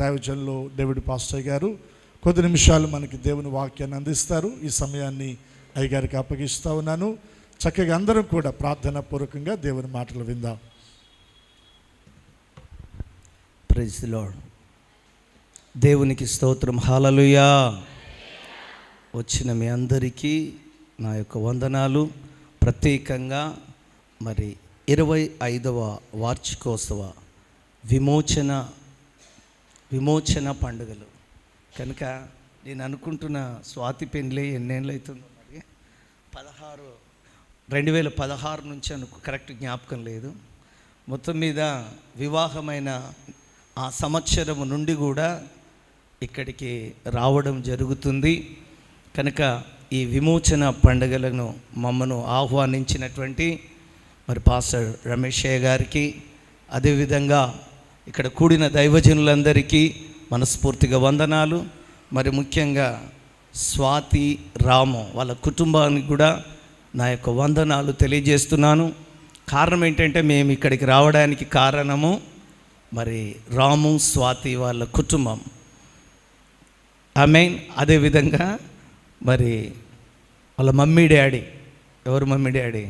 దైవజనులు David pastor గారు కొద్ది నిమిషాలు మనకి దేవుని వాక్యాన్ని అందిస్తారు. ఈ సమయాన్ని అయ్యగారికి అప్పగిస్తూ ఉన్నాను. చక్కగా అందరం కూడా ప్రార్థనా పూర్వకంగా దేవుని మాటలు విందాం. Praise the Lord. దేవునికి స్తోత్రం. హల్లెలూయా. వచ్చిన మీ అందరికీ నా యొక్క వందనాలు. ప్రత్యేకంగా మరి 25వ వార్షికోత్సవ విమోచన పండుగలు కనుక నేను అనుకుంటున్న స్వాతి పెళ్ళి ఎన్నేళ్ళు అవుతుందో మరి 2016 నుంచి కరెక్ట్ జ్ఞాపకం లేదు. మొత్తం మీద వివాహమైన ఆ సంవత్సరం నుండి కూడా ఇక్కడికి రావడం జరుగుతుంది. కనుక ఈ విమోచన పండుగలను మమ్మను ఆహ్వానించినటువంటి మరి పాస్టర్ రమేషయ్య గారికి, అదేవిధంగా ఇక్కడ కూడిన దైవజనులందరికీ మనస్ఫూర్తిగా వందనాలు. మరి ముఖ్యంగా స్వాతి రాము వాళ్ళ కుటుంబానికి కూడా నా యొక్క వందనాలు తెలియజేస్తున్నాను. కారణం ఏంటంటే మేము ఇక్కడికి రావడానికి కారణము మరి రాము స్వాతి వాళ్ళ కుటుంబం. ఆమేన్. అదేవిధంగా మరి వాళ్ళ మమ్మీ డాడీ, ఎవరు మమ్మీ డాడీ?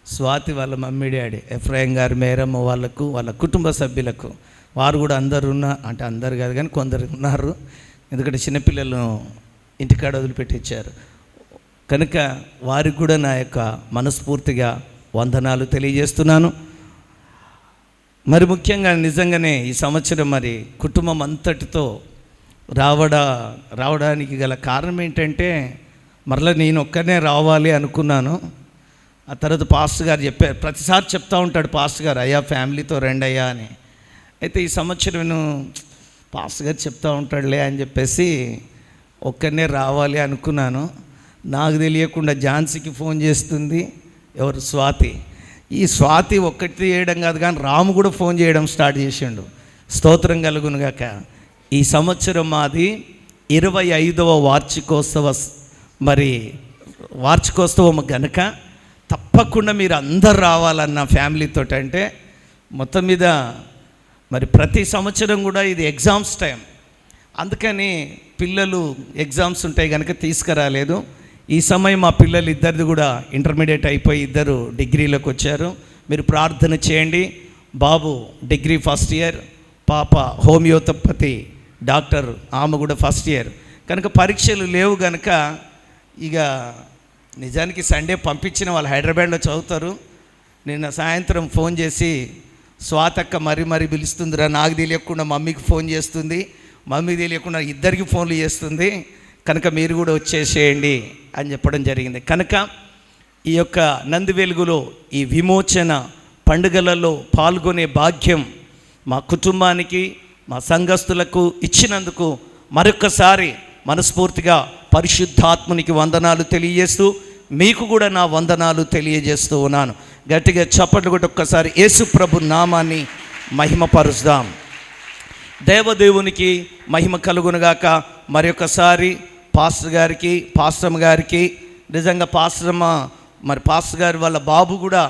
స్వాతి వాళ్ళ మమ్మీ డాడీ ఎఫ్రాయిం గారు, మేరమ్మ వాళ్ళకు, వాళ్ళ కుటుంబ సభ్యులకు, వారు కూడా అందరు అంటే అందరు కాదు కానీ కొందరు ఉన్నారు. ఎందుకంటే చిన్నపిల్లలను ఇంటికాడ వదిలిపెట్టించారు కనుక వారికి కూడా నా యొక్క మనస్ఫూర్తిగా వందనాలు తెలియజేస్తున్నాను. మరి ముఖ్యంగా నిజంగానే ఈ సంవత్సరం మరి కుటుంబం అంతటితో రావడానికి గల కారణం ఏంటంటే మరలా నేను ఒక్కనే రావాలి అనుకున్నాను. ఆ తర్వాత పాస్టర్ గారు చెప్పారు, ప్రతిసారి చెప్తూ ఉంటాడు పాస్టర్ గారు, అయ్యా ఫ్యామిలీతో రండి అయ్యా అని. అయితే ఈ సంవత్సరం నేను పాస్టర్ గారు చెప్తూ ఉంటాడులే అని చెప్పేసి ఒక్కనే రావాలి అనుకున్నాను. నాకు తెలియకుండా ఝాన్సీకి ఫోన్ చేస్తుంది. ఎవరు? స్వాతి. ఈ స్వాతి ఒక్కటి చేయడం కాదు కానీ రాము కూడా ఫోన్ చేయడం స్టార్ట్ చేసిండు. స్తోత్రం కలుగునుగాక. ఈ సంవత్సరం మాది 25వ వార్షికోత్సవం కనుక తప్పకుండా మీరు అందరు రావాలన్న ఫ్యామిలీతో. అంటే మొత్తం మీద మరి ప్రతి సంవత్సరం కూడా ఇది ఎగ్జామ్స్ టైం, అందుకని పిల్లలు ఎగ్జామ్స్ ఉంటాయి కనుక తీసుకురాలేదు. ఈ సమయం మా పిల్లలు ఇద్దరిది కూడా ఇంటర్మీడియట్ అయిపోయి ఇద్దరు డిగ్రీలోకి వచ్చారు. మీరు ప్రార్థన చేయండి. బాబు డిగ్రీ ఫస్ట్ ఇయర్, పాప హోమియోపతి డాక్టర్, ఆమె కూడా ఫస్ట్ ఇయర్. కనుక పరీక్షలు లేవు కనుక ఇక నిజానికి సండే పంపించిన వాళ్ళు హైదరాబాద్లో చదువుతారు. నిన్న సాయంత్రం ఫోన్ చేసి స్వాతక్క మరీ పిలుస్తుందిరా, నాకు తెలియకుండా మమ్మీకి ఫోన్ చేస్తుంది, మమ్మీకి తెలియకుండా ఇద్దరికి ఫోన్లు చేస్తుంది, కనుక మీరు కూడా వచ్చేసేయండి అని చెప్పడం జరిగింది. కనుక ఈ యొక్క నంది వెలుగులో ఈ విమోచన పండుగలలో పాల్గొనే భాగ్యం మా కుటుంబానికి, మా సంఘస్థులకు ఇచ్చినందుకు మరొక్కసారి మనస్ఫూర్తిగా పరిశుద్ధాత్మునికి వందనాలు తెలియజేస్తూ మీకు కూడా నా వందనాలు తెలియజేస్తూ ఉన్నాను. గట్టిగా చప్పట్లు కొట్టి ఒక్కసారి యేసు ప్రభు నామాన్ని మహిమపరుస్తాం. దేవదేవునికి మహిమ కలుగునుగాక. మరొకసారి పాస్టర్ గారికి, పాస్టమ్ గారికి, నిజంగా పాస్టర్ గారి వాళ్ళ బాబు కూడా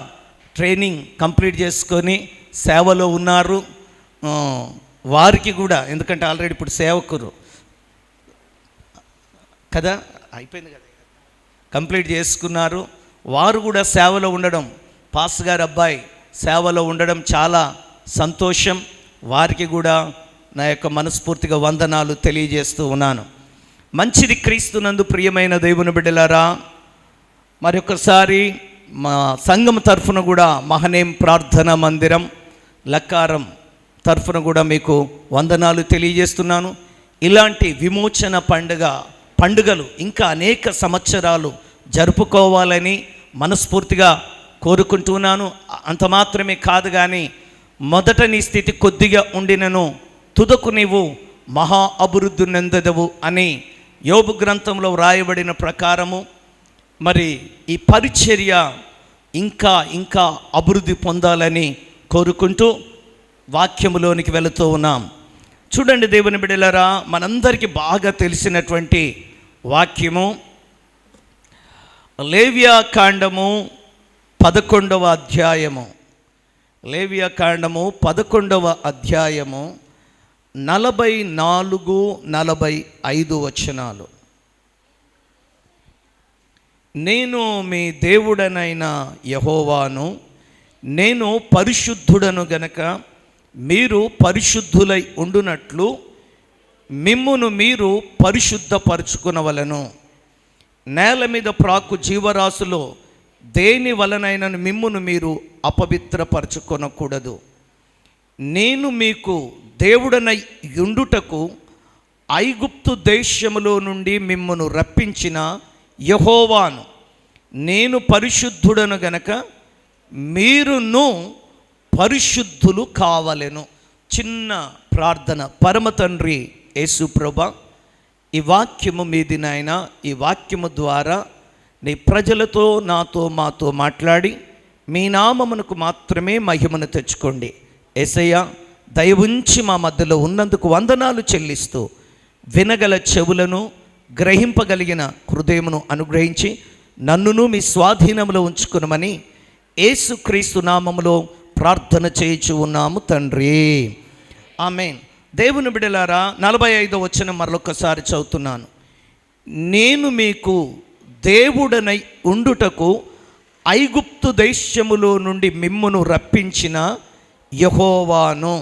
ట్రైనింగ్ కంప్లీట్ చేసుకొని సేవలో ఉన్నారు. వారికి కూడా, ఎందుకంటే ఆల్రెడీ ఇప్పుడు సేవకురు కదా, అయిపోయింది కదా, కంప్లీట్ చేసుకున్నారు. వారు కూడా సేవలో ఉండడం, పాస్టర్ గారి అబ్బాయి సేవలో ఉండడం చాలా సంతోషం. వారికి కూడా నా యొక్క మనస్ఫూర్తిగా వందనాలు తెలియజేస్తూ ఉన్నాను. మంచిది క్రీస్తునందు ప్రియమైన దేవుని బిడ్డలారా, మరొకసారి మా సంఘం తరఫున కూడా మహనేం ప్రార్థనా మందిరం లక్కారం తరఫున కూడా మీకు వందనాలు తెలియజేస్తున్నాను. ఇలాంటి విమోచన పండుగలు ఇంకా అనేక సంవత్సరాలు జరుపుకోవాలని మనస్ఫూర్తిగా కోరుకుంటున్నాను. అంత మాత్రమే కాదు కానీ మొదట నీ స్థితి కొద్దిగా ఉండినను తుదకు నీవు మహా అభివృద్ధి నందెదవు అని యోబు గ్రంథంలో వ్రాయబడిన ప్రకారము మరి ఈ పరిచర్య ఇంకా అభివృద్ధి పొందాలని కోరుకుంటూ వాక్యములోనికి వెళుతూ ఉన్నాం. చూడండి దేవుని బిడ్డలారా, మనందరికీ బాగా తెలిసినటువంటి వాక్యము లేవియాకాండము 11వ అధ్యాయము. లేవియాకాండము 11వ అధ్యాయము 44, 45 వచనాలు. నేను మీ దేవుడనైన యెహోవాను, నేను పరిశుద్ధుడను గనక మీరు పరిశుద్ధులై ఉండునట్లు మిమ్మును మీరు పరిశుద్ధపరచుకొనవలెను. నేల మీద ప్రాకు జీవరాశులో దేని వలనైనను మిమ్మును మీరు అపవిత్రపరచుకొనకూడదు. నేను మీకు దేవుడనై ఉండుటకు ఐగుప్తు దేశములో నుండి మిమ్మును రప్పించిన యెహోవాను. నేను పరిశుద్ధుడను గనక మీరును పరిశుద్ధులు కావలెను. చిన్న ప్రార్థన. పరమ తండ్రి యేసు ప్రభువా, ఈ వాక్యము మీది నాయన, ఈ వాక్యము ద్వారా నీ ప్రజలతో నాతో మాతో మాట్లాడి మీ నామమునకు మాత్రమే మహిమను తెచ్చుకోండి. యేసయ్య, దయ ఉంచి మా మధ్యలో ఉన్నందుకు వందనాలు చెల్లిస్తూ వినగల చెవులను, గ్రహింపగలిగిన హృదయమును అనుగ్రహించి నన్నును మీ స్వాధీనంలో ఉంచుకునమని యేసుక్రీస్తు నామములో ప్రార్థన చేయించు ఉన్నాము తండ్రి. ఆమేన్. దేవుని బిడ్డలారా, 45వ వచనం మరొకసారి చదువుతున్నాను. నేను మీకు దేవుడనై ఉండుటకు ఐగుప్తు దేశములో నుండి మిమ్మును రప్పించిన యెహోవాను.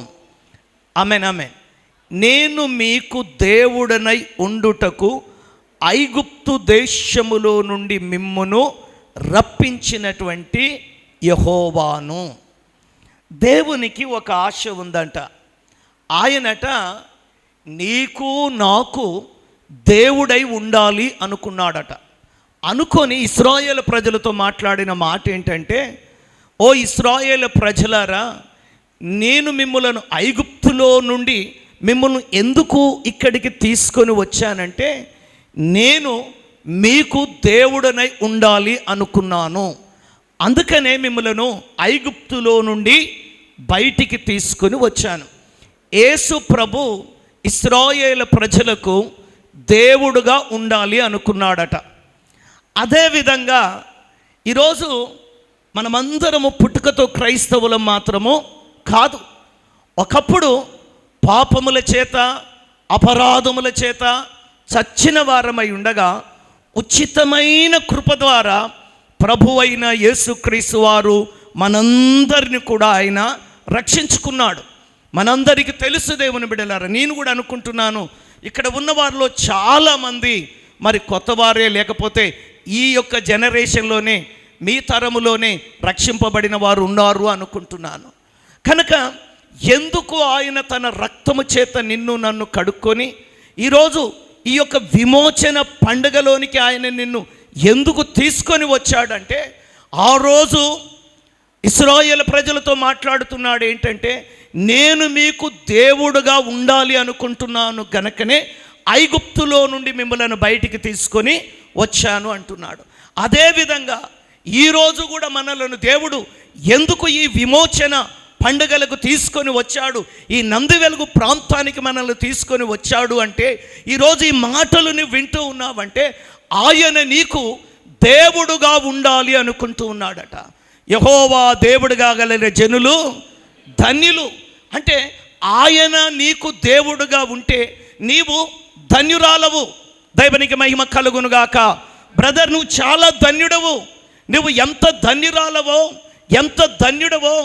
ఆమేన్, ఆమేన్. నేను మీకు దేవుడనై ఉండుటకు ఐగుప్తు దేశములో నుండి మిమ్మును రప్పించినటువంటి యెహోవాను. దేవునికి ఒక ఆశ ఉందంట. ఆయనట నీకు నాకు దేవుడై ఉండాలి అనుకున్నాడట. అనుకొని ఇశ్రాయేలు ప్రజలతో మాట్లాడిన మాట ఏంటంటే, ఓ ఇశ్రాయేలు ప్రజలారా, నేను మిమ్ములను ఐగుప్తులో నుండి మిమ్మల్ని ఎందుకు ఇక్కడికి తీసుకొని వచ్చానంటే, నేను మీకు దేవుడనై ఉండాలి అనుకున్నాను. అందుకనే మిమ్మలను ఐగుప్తులో నుండి బయటికి తీసుకొని వచ్చాను. యేసు ప్రభు ఇశ్రాయేలు ప్రజలకు దేవుడుగా ఉండాలి అనుకున్నాడట. అదేవిధంగా ఈరోజు మనమందరము పుట్టుకతో క్రైస్తవులం మాత్రము కాదు. ఒకప్పుడు పాపముల చేత, అపరాధముల చేత చచ్చిన వారమై ఉండగా ఉచితమైన కృప ద్వారా ప్రభువైన యేసుక్రీస్తు వారు మనందరిని కూడా ఆయన రక్షించుకున్నాడు. మనందరికీ తెలుసు దేవుని బిడ్డలారా. నేను కూడా అనుకుంటున్నాను, ఇక్కడ ఉన్న వారిలో చాలామంది మరి కొత్తవారే, లేకపోతే ఈ యొక్క జనరేషన్లోనే, మీ తరములోనే రక్షింపబడిన వారు ఉన్నారు అనుకుంటున్నాను. కనుక ఎందుకు ఆయన తన రక్తము చేత నిన్ను నన్ను కడుక్కొని ఈరోజు ఈ యొక్క విమోచన పండుగలోనికి ఆయన నిన్ను ఎందుకు తీసుకొని వచ్చాడంటే, ఆ రోజు ఇశ్రాయేలు ప్రజలతో మాట్లాడుతున్నాడు ఏంటంటే, నేను మీకు దేవుడుగా ఉండాలి అనుకుంటున్నాను గనకనే ఐగుప్తులో నుండి మిమ్మల్ని బయటికి తీసుకొని వచ్చాను అంటున్నాడు. అదేవిధంగా ఈరోజు కూడా మనలను దేవుడు ఎందుకు ఈ విమోచన పండుగలకు తీసుకొని వచ్చాడు, ఈ నంది వెలుగు ప్రాంతానికి మనల్ని తీసుకొని వచ్చాడు అంటే, ఈరోజు ఈ మాటలను వింటూ ఉన్నావంటే ఆయన నీకు దేవుడుగా ఉండాలి అనుకుంటూ ఉన్నాడట. యెహోవా దేవుడుగా గల జనులు ధన్యులు. అంటే ఆయన నీకు దేవుడుగా ఉంటే నీవు ధన్యురాలవు. దైవానికి మహిమ కలుగునుగాక. బ్రదర్, నువ్వు చాలా ధన్యుడవు. నువ్వు ఎంత ధన్యురాలవో, ఎంత ధన్యుడవో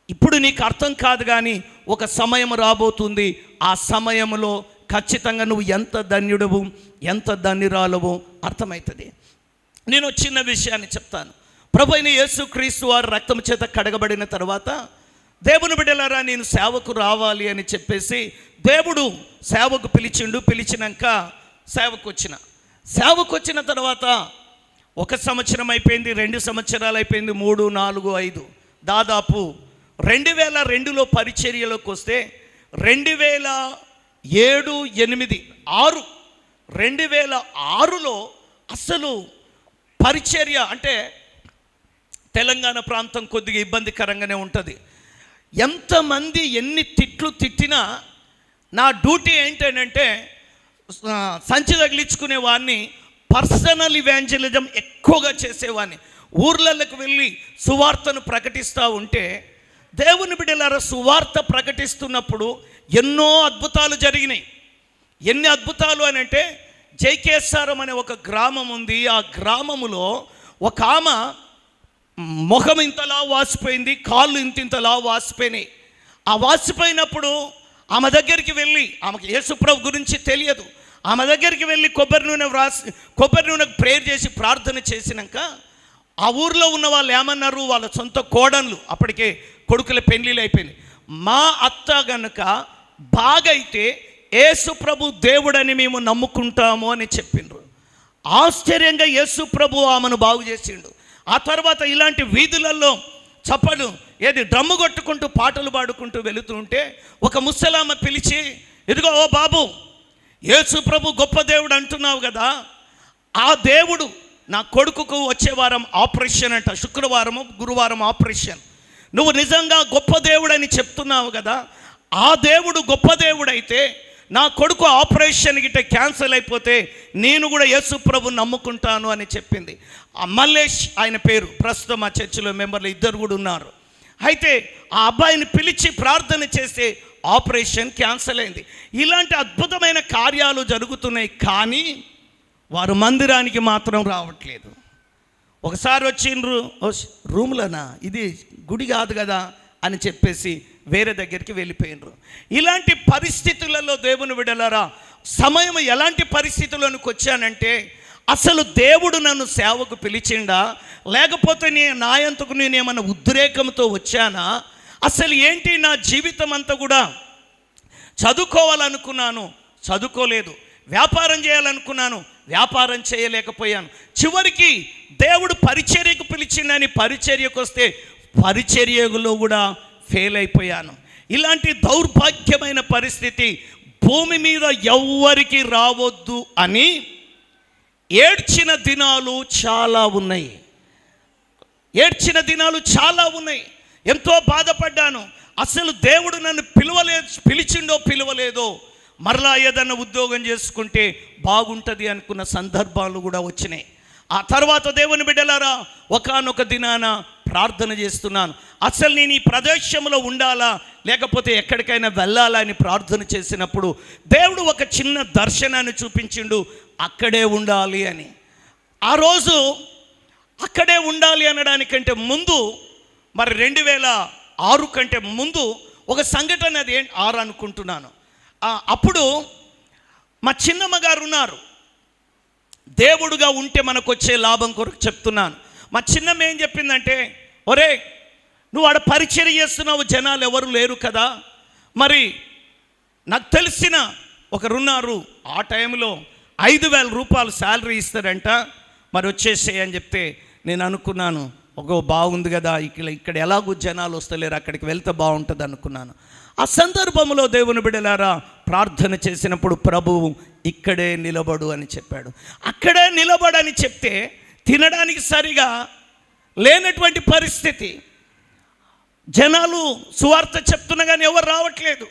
ఇప్పుడు నీకు అర్థం కాదు, కానీ ఒక సమయం రాబోతుంది. ఆ సమయంలో ఖచ్చితంగా నువ్వు ఎంత ధన్యుడవు, ఎంత ధన్యురాలవో అర్థమవుతుంది. నేను చిన్న విషయాన్ని చెప్తాను. ప్రభు అయిన యేసుక్రీస్తు వారు రక్తం చేత కడగబడిన తర్వాత, దేవుని బిడ్డలారా నేను సేవకు రావాలి అని చెప్పేసి దేవుడు సేవకు పిలిచిండు. పిలిచినాక సేవకు వచ్చిన తర్వాత 1 సంవత్సరం అయిపోయింది, 2 సంవత్సరాలు అయిపోయింది, 3, 4, 5, దాదాపు 2002లో పరిచర్యలోకి వస్తే 2007, 8, 6, 2006లో అసలు పరిచర్య అంటే తెలంగాణ ప్రాంతం కొద్దిగా ఇబ్బందికరంగానే ఉంటుంది. ఎంతమంది ఎన్ని తిట్లు తిట్టినా నా డ్యూటీ ఏంటంటే సంచి తగిలించుకునే వాడిని, పర్సనల్ ఇవాంజలిజం ఎక్కువగా చేసేవాడిని. ఊర్లలోకి వెళ్ళి సువార్తను ప్రకటిస్తూ ఉంటే దేవుని బిడ్డలారా, సువార్త ప్రకటిస్తున్నప్పుడు ఎన్నో అద్భుతాలు జరిగినాయి. ఎన్ని అద్భుతాలు అని అంటే, జైకేశ్వరం అనే ఒక గ్రామం ఉంది. ఆ గ్రామములో ఒక ఆమె ముఖం ఇంతలా వాసిపోయింది, కాళ్ళు ఇంతలా వాసిపోయినాయి. ఆ వాసిపోయినప్పుడు ఆమె దగ్గరికి వెళ్ళి, ఆమెకు యేసుప్రభు గురించి తెలియదు, ఆమె దగ్గరికి వెళ్ళి కొబ్బరి నూనె ప్రేయర్ చేసి ప్రార్థన చేసినాక ఆ ఊర్లో ఉన్న వాళ్ళు ఏమన్నారు, వాళ్ళ సొంత కోడన్లు, అప్పటికే కొడుకుల పెళ్ళిళ్ళు అయిపోయింది, మా అత్త గనుక బాగైతే యేసుప్రభు దేవుడని మేము నమ్ముకుంటాము అని చెప్పిండ్రు. ఆశ్చర్యంగా యేసుప్రభు ఆమెను బాగు చేసిండు. ఆ తర్వాత ఇలాంటి వీధులలో చప్పలు డ్రమ్ము కొట్టుకుంటూ పాటలు పాడుకుంటూ వెళుతుంటే ఒక ముసలామ పిలిచి, ఇదిగో ఓ బాబు, యేసుప్రభు గొప్ప దేవుడు అంటున్నావు కదా, ఆ దేవుడు నా కొడుకుకు వచ్చే వారం ఆపరేషన్ అంట, శుక్రవారము గురువారం ఆపరేషన్, నువ్వు నిజంగా గొప్ప దేవుడని చెప్తున్నావు కదా, ఆ దేవుడు గొప్ప దేవుడైతే నా కొడుకు ఆపరేషన్ గిట్ట క్యాన్సిల్ అయిపోతే నేను కూడా యేసుప్రభు నమ్ముకుంటాను అని చెప్పింది. ఆ మల్లేష్ ఆయన పేరు, ప్రస్తుతం ఆ చర్చిలో మెంబర్లు ఇద్దరు కూడా ఉన్నారు. అయితే ఆ అబ్బాయిని పిలిచి ప్రార్థన చేస్తే ఆపరేషన్ క్యాన్సిల్ అయింది. ఇలాంటి అద్భుతమైన కార్యాలు జరుగుతున్నాయి, కానీ వారు మందిరానికి మాత్రం రావట్లేదు. ఒకసారి వచ్చిండ్రు, రూమ్లోనా, ఇది గుడి కాదు కదా అని చెప్పేసి వేరే దగ్గరికి వెళ్ళిపోయినరు. ఇలాంటి పరిస్థితులలో దేవుని విడలారా, సమయం ఎలాంటి పరిస్థితుల్లోనికి వచ్చానంటే, అసలు దేవుడు నన్ను సేవకు పిలిచిండా, లేకపోతే నా అంతకు నేను ఏమన్నా ఉద్రేకంతో వచ్చానా, అసలు ఏంటి నా జీవితం అంతా కూడా చదువుకోవాలనుకున్నాను, చదువుకోలేదు, వ్యాపారం చేయాలనుకున్నాను, వ్యాపారం చేయలేకపోయాను, చివరికి దేవుడు పరిచర్యకు పిలిచిండని పరిచర్యకు వస్తే పరిచర్యలో కూడా ఫెయిల్ అయిపోయాను. ఇలాంటి దౌర్భాగ్యమైన పరిస్థితి భూమి మీద ఎవ్వరికి రావద్దు అని ఏడ్చిన దినాలు చాలా ఉన్నాయి. ఎంతో బాధపడ్డాను. అసలు దేవుడు నన్ను పిలిచిండో మరలా ఏదన్నా ఉద్యోగం చేసుకుంటే బాగుంటుంది అనుకున్న సందర్భాలు కూడా వచ్చినాయి. ఆ తర్వాత దేవుని బిడ్డలారా, ఒకానొక దినాన ప్రార్థన చేస్తున్నాను, అసలు నేను ఈ ప్రదేశంలో ఉండాలా లేకపోతే ఎక్కడికైనా వెళ్ళాలా అని ప్రార్థన చేసినప్పుడు దేవుడు ఒక చిన్న దర్శనాన్ని చూపించిండు, అక్కడే ఉండాలి అని. ఆ రోజు అక్కడే ఉండాలి అనడానికంటే ముందు, మరి 2006 కంటే ముందు ఒక సంఘటన, అది 6 అనుకుంటున్నాను. అప్పుడు మా చిన్నమ్మ గారు ఉన్నారు. దేవుడుగా ఉంటే మనకు వచ్చే లాభం కొరకు చెప్తున్నాను. మా చిన్నమ్మ ఏం చెప్పిందంటే, ఒరే నువ్వు ఆడ పరిచర్య చేస్తున్నావు, జనాలు ఎవరు లేరు కదా, మరి నాకు తెలిసిన ఒకరున్నారు, ఆ టైంలో 5,000 రూపాయలు శాలరీ ఇస్తారంట, మరి వచ్చేసేయి అని చెప్తే నేను అనుకున్నాను, బాగుంది కదా, ఇక్కడ ఎలాగూ జనాలు వస్తలేరు, అక్కడికి వెళ్తే బాగుంటుంది అనుకున్నాను. ఆ సందర్భంలో దేవుని బిడ్డలారా, ప్రార్థన చేసినప్పుడు ప్రభువు ఇక్కడే నిలబడు అని చెప్పాడు. అక్కడే నిలబడని చెప్తే తినడానికి సరిగా లేనటువంటి పరిస్థితి, జనాలు సువార్త చెప్తున్నా కానీ ఎవరు రావట్లేదు.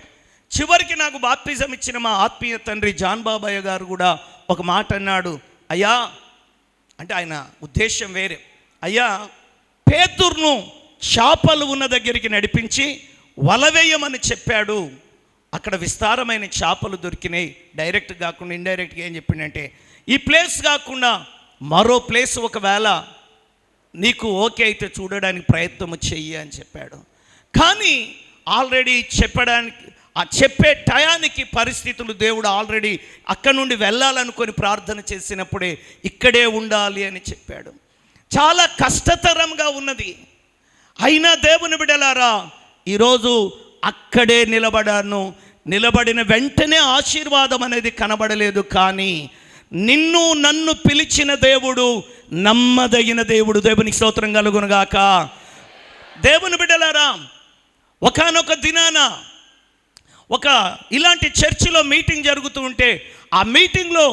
చివరికి నాకు బాప్తిజం ఇచ్చిన మా ఆత్మీయ తండ్రి జాన్ బాబాయ్ గారు కూడా ఒక మాట అన్నాడు, అయ్యా, అంటే ఆయన ఉద్దేశం వేరే, అయ్యా పేతురును చేపలు ఉన్న దగ్గరికి నడిపించి వలవేయమని చెప్పాడు, అక్కడ విస్తారమైన చేపలు దొరికినాయి, డైరెక్ట్ కాకుండా ఇండైరెక్ట్గా ఏం చెప్పిండంటే, ఈ ప్లేస్ కాకుండా మరో ప్లేస్ ఒకవేళ నీకు ఓకే అయితే చూడడానికి ప్రయత్నం చెయ్యి అని చెప్పాడు. కానీ ఆల్రెడీ చెప్పే టయానికి పరిస్థితులు దేవుడు ఆల్రెడీ అక్కడ నుండి వెళ్ళాలనుకొని ప్రార్థన చేసినప్పుడే ఇక్కడే ఉండాలి అని చెప్పాడు. చాలా కష్టతరంగా ఉన్నది. అయినా దేవుని బిడ్డలారా, ఈరోజు అక్కడే నిలబడిన వెంటనే ఆశీర్వాదం అనేది కనబడలేదు, కానీ నిన్ను నన్ను పిలిచిన దేవుడు నమ్మదగిన దేవుడు. దేవునికి స్తోత్రం కలుగునుగాక. దేవుని బిడ్డలారా, ఒకానొక దినాన ఇలాంటి చర్చిలో మీటింగ్ జరుగుతూ ఉంటే, ఆ మీటింగ్లో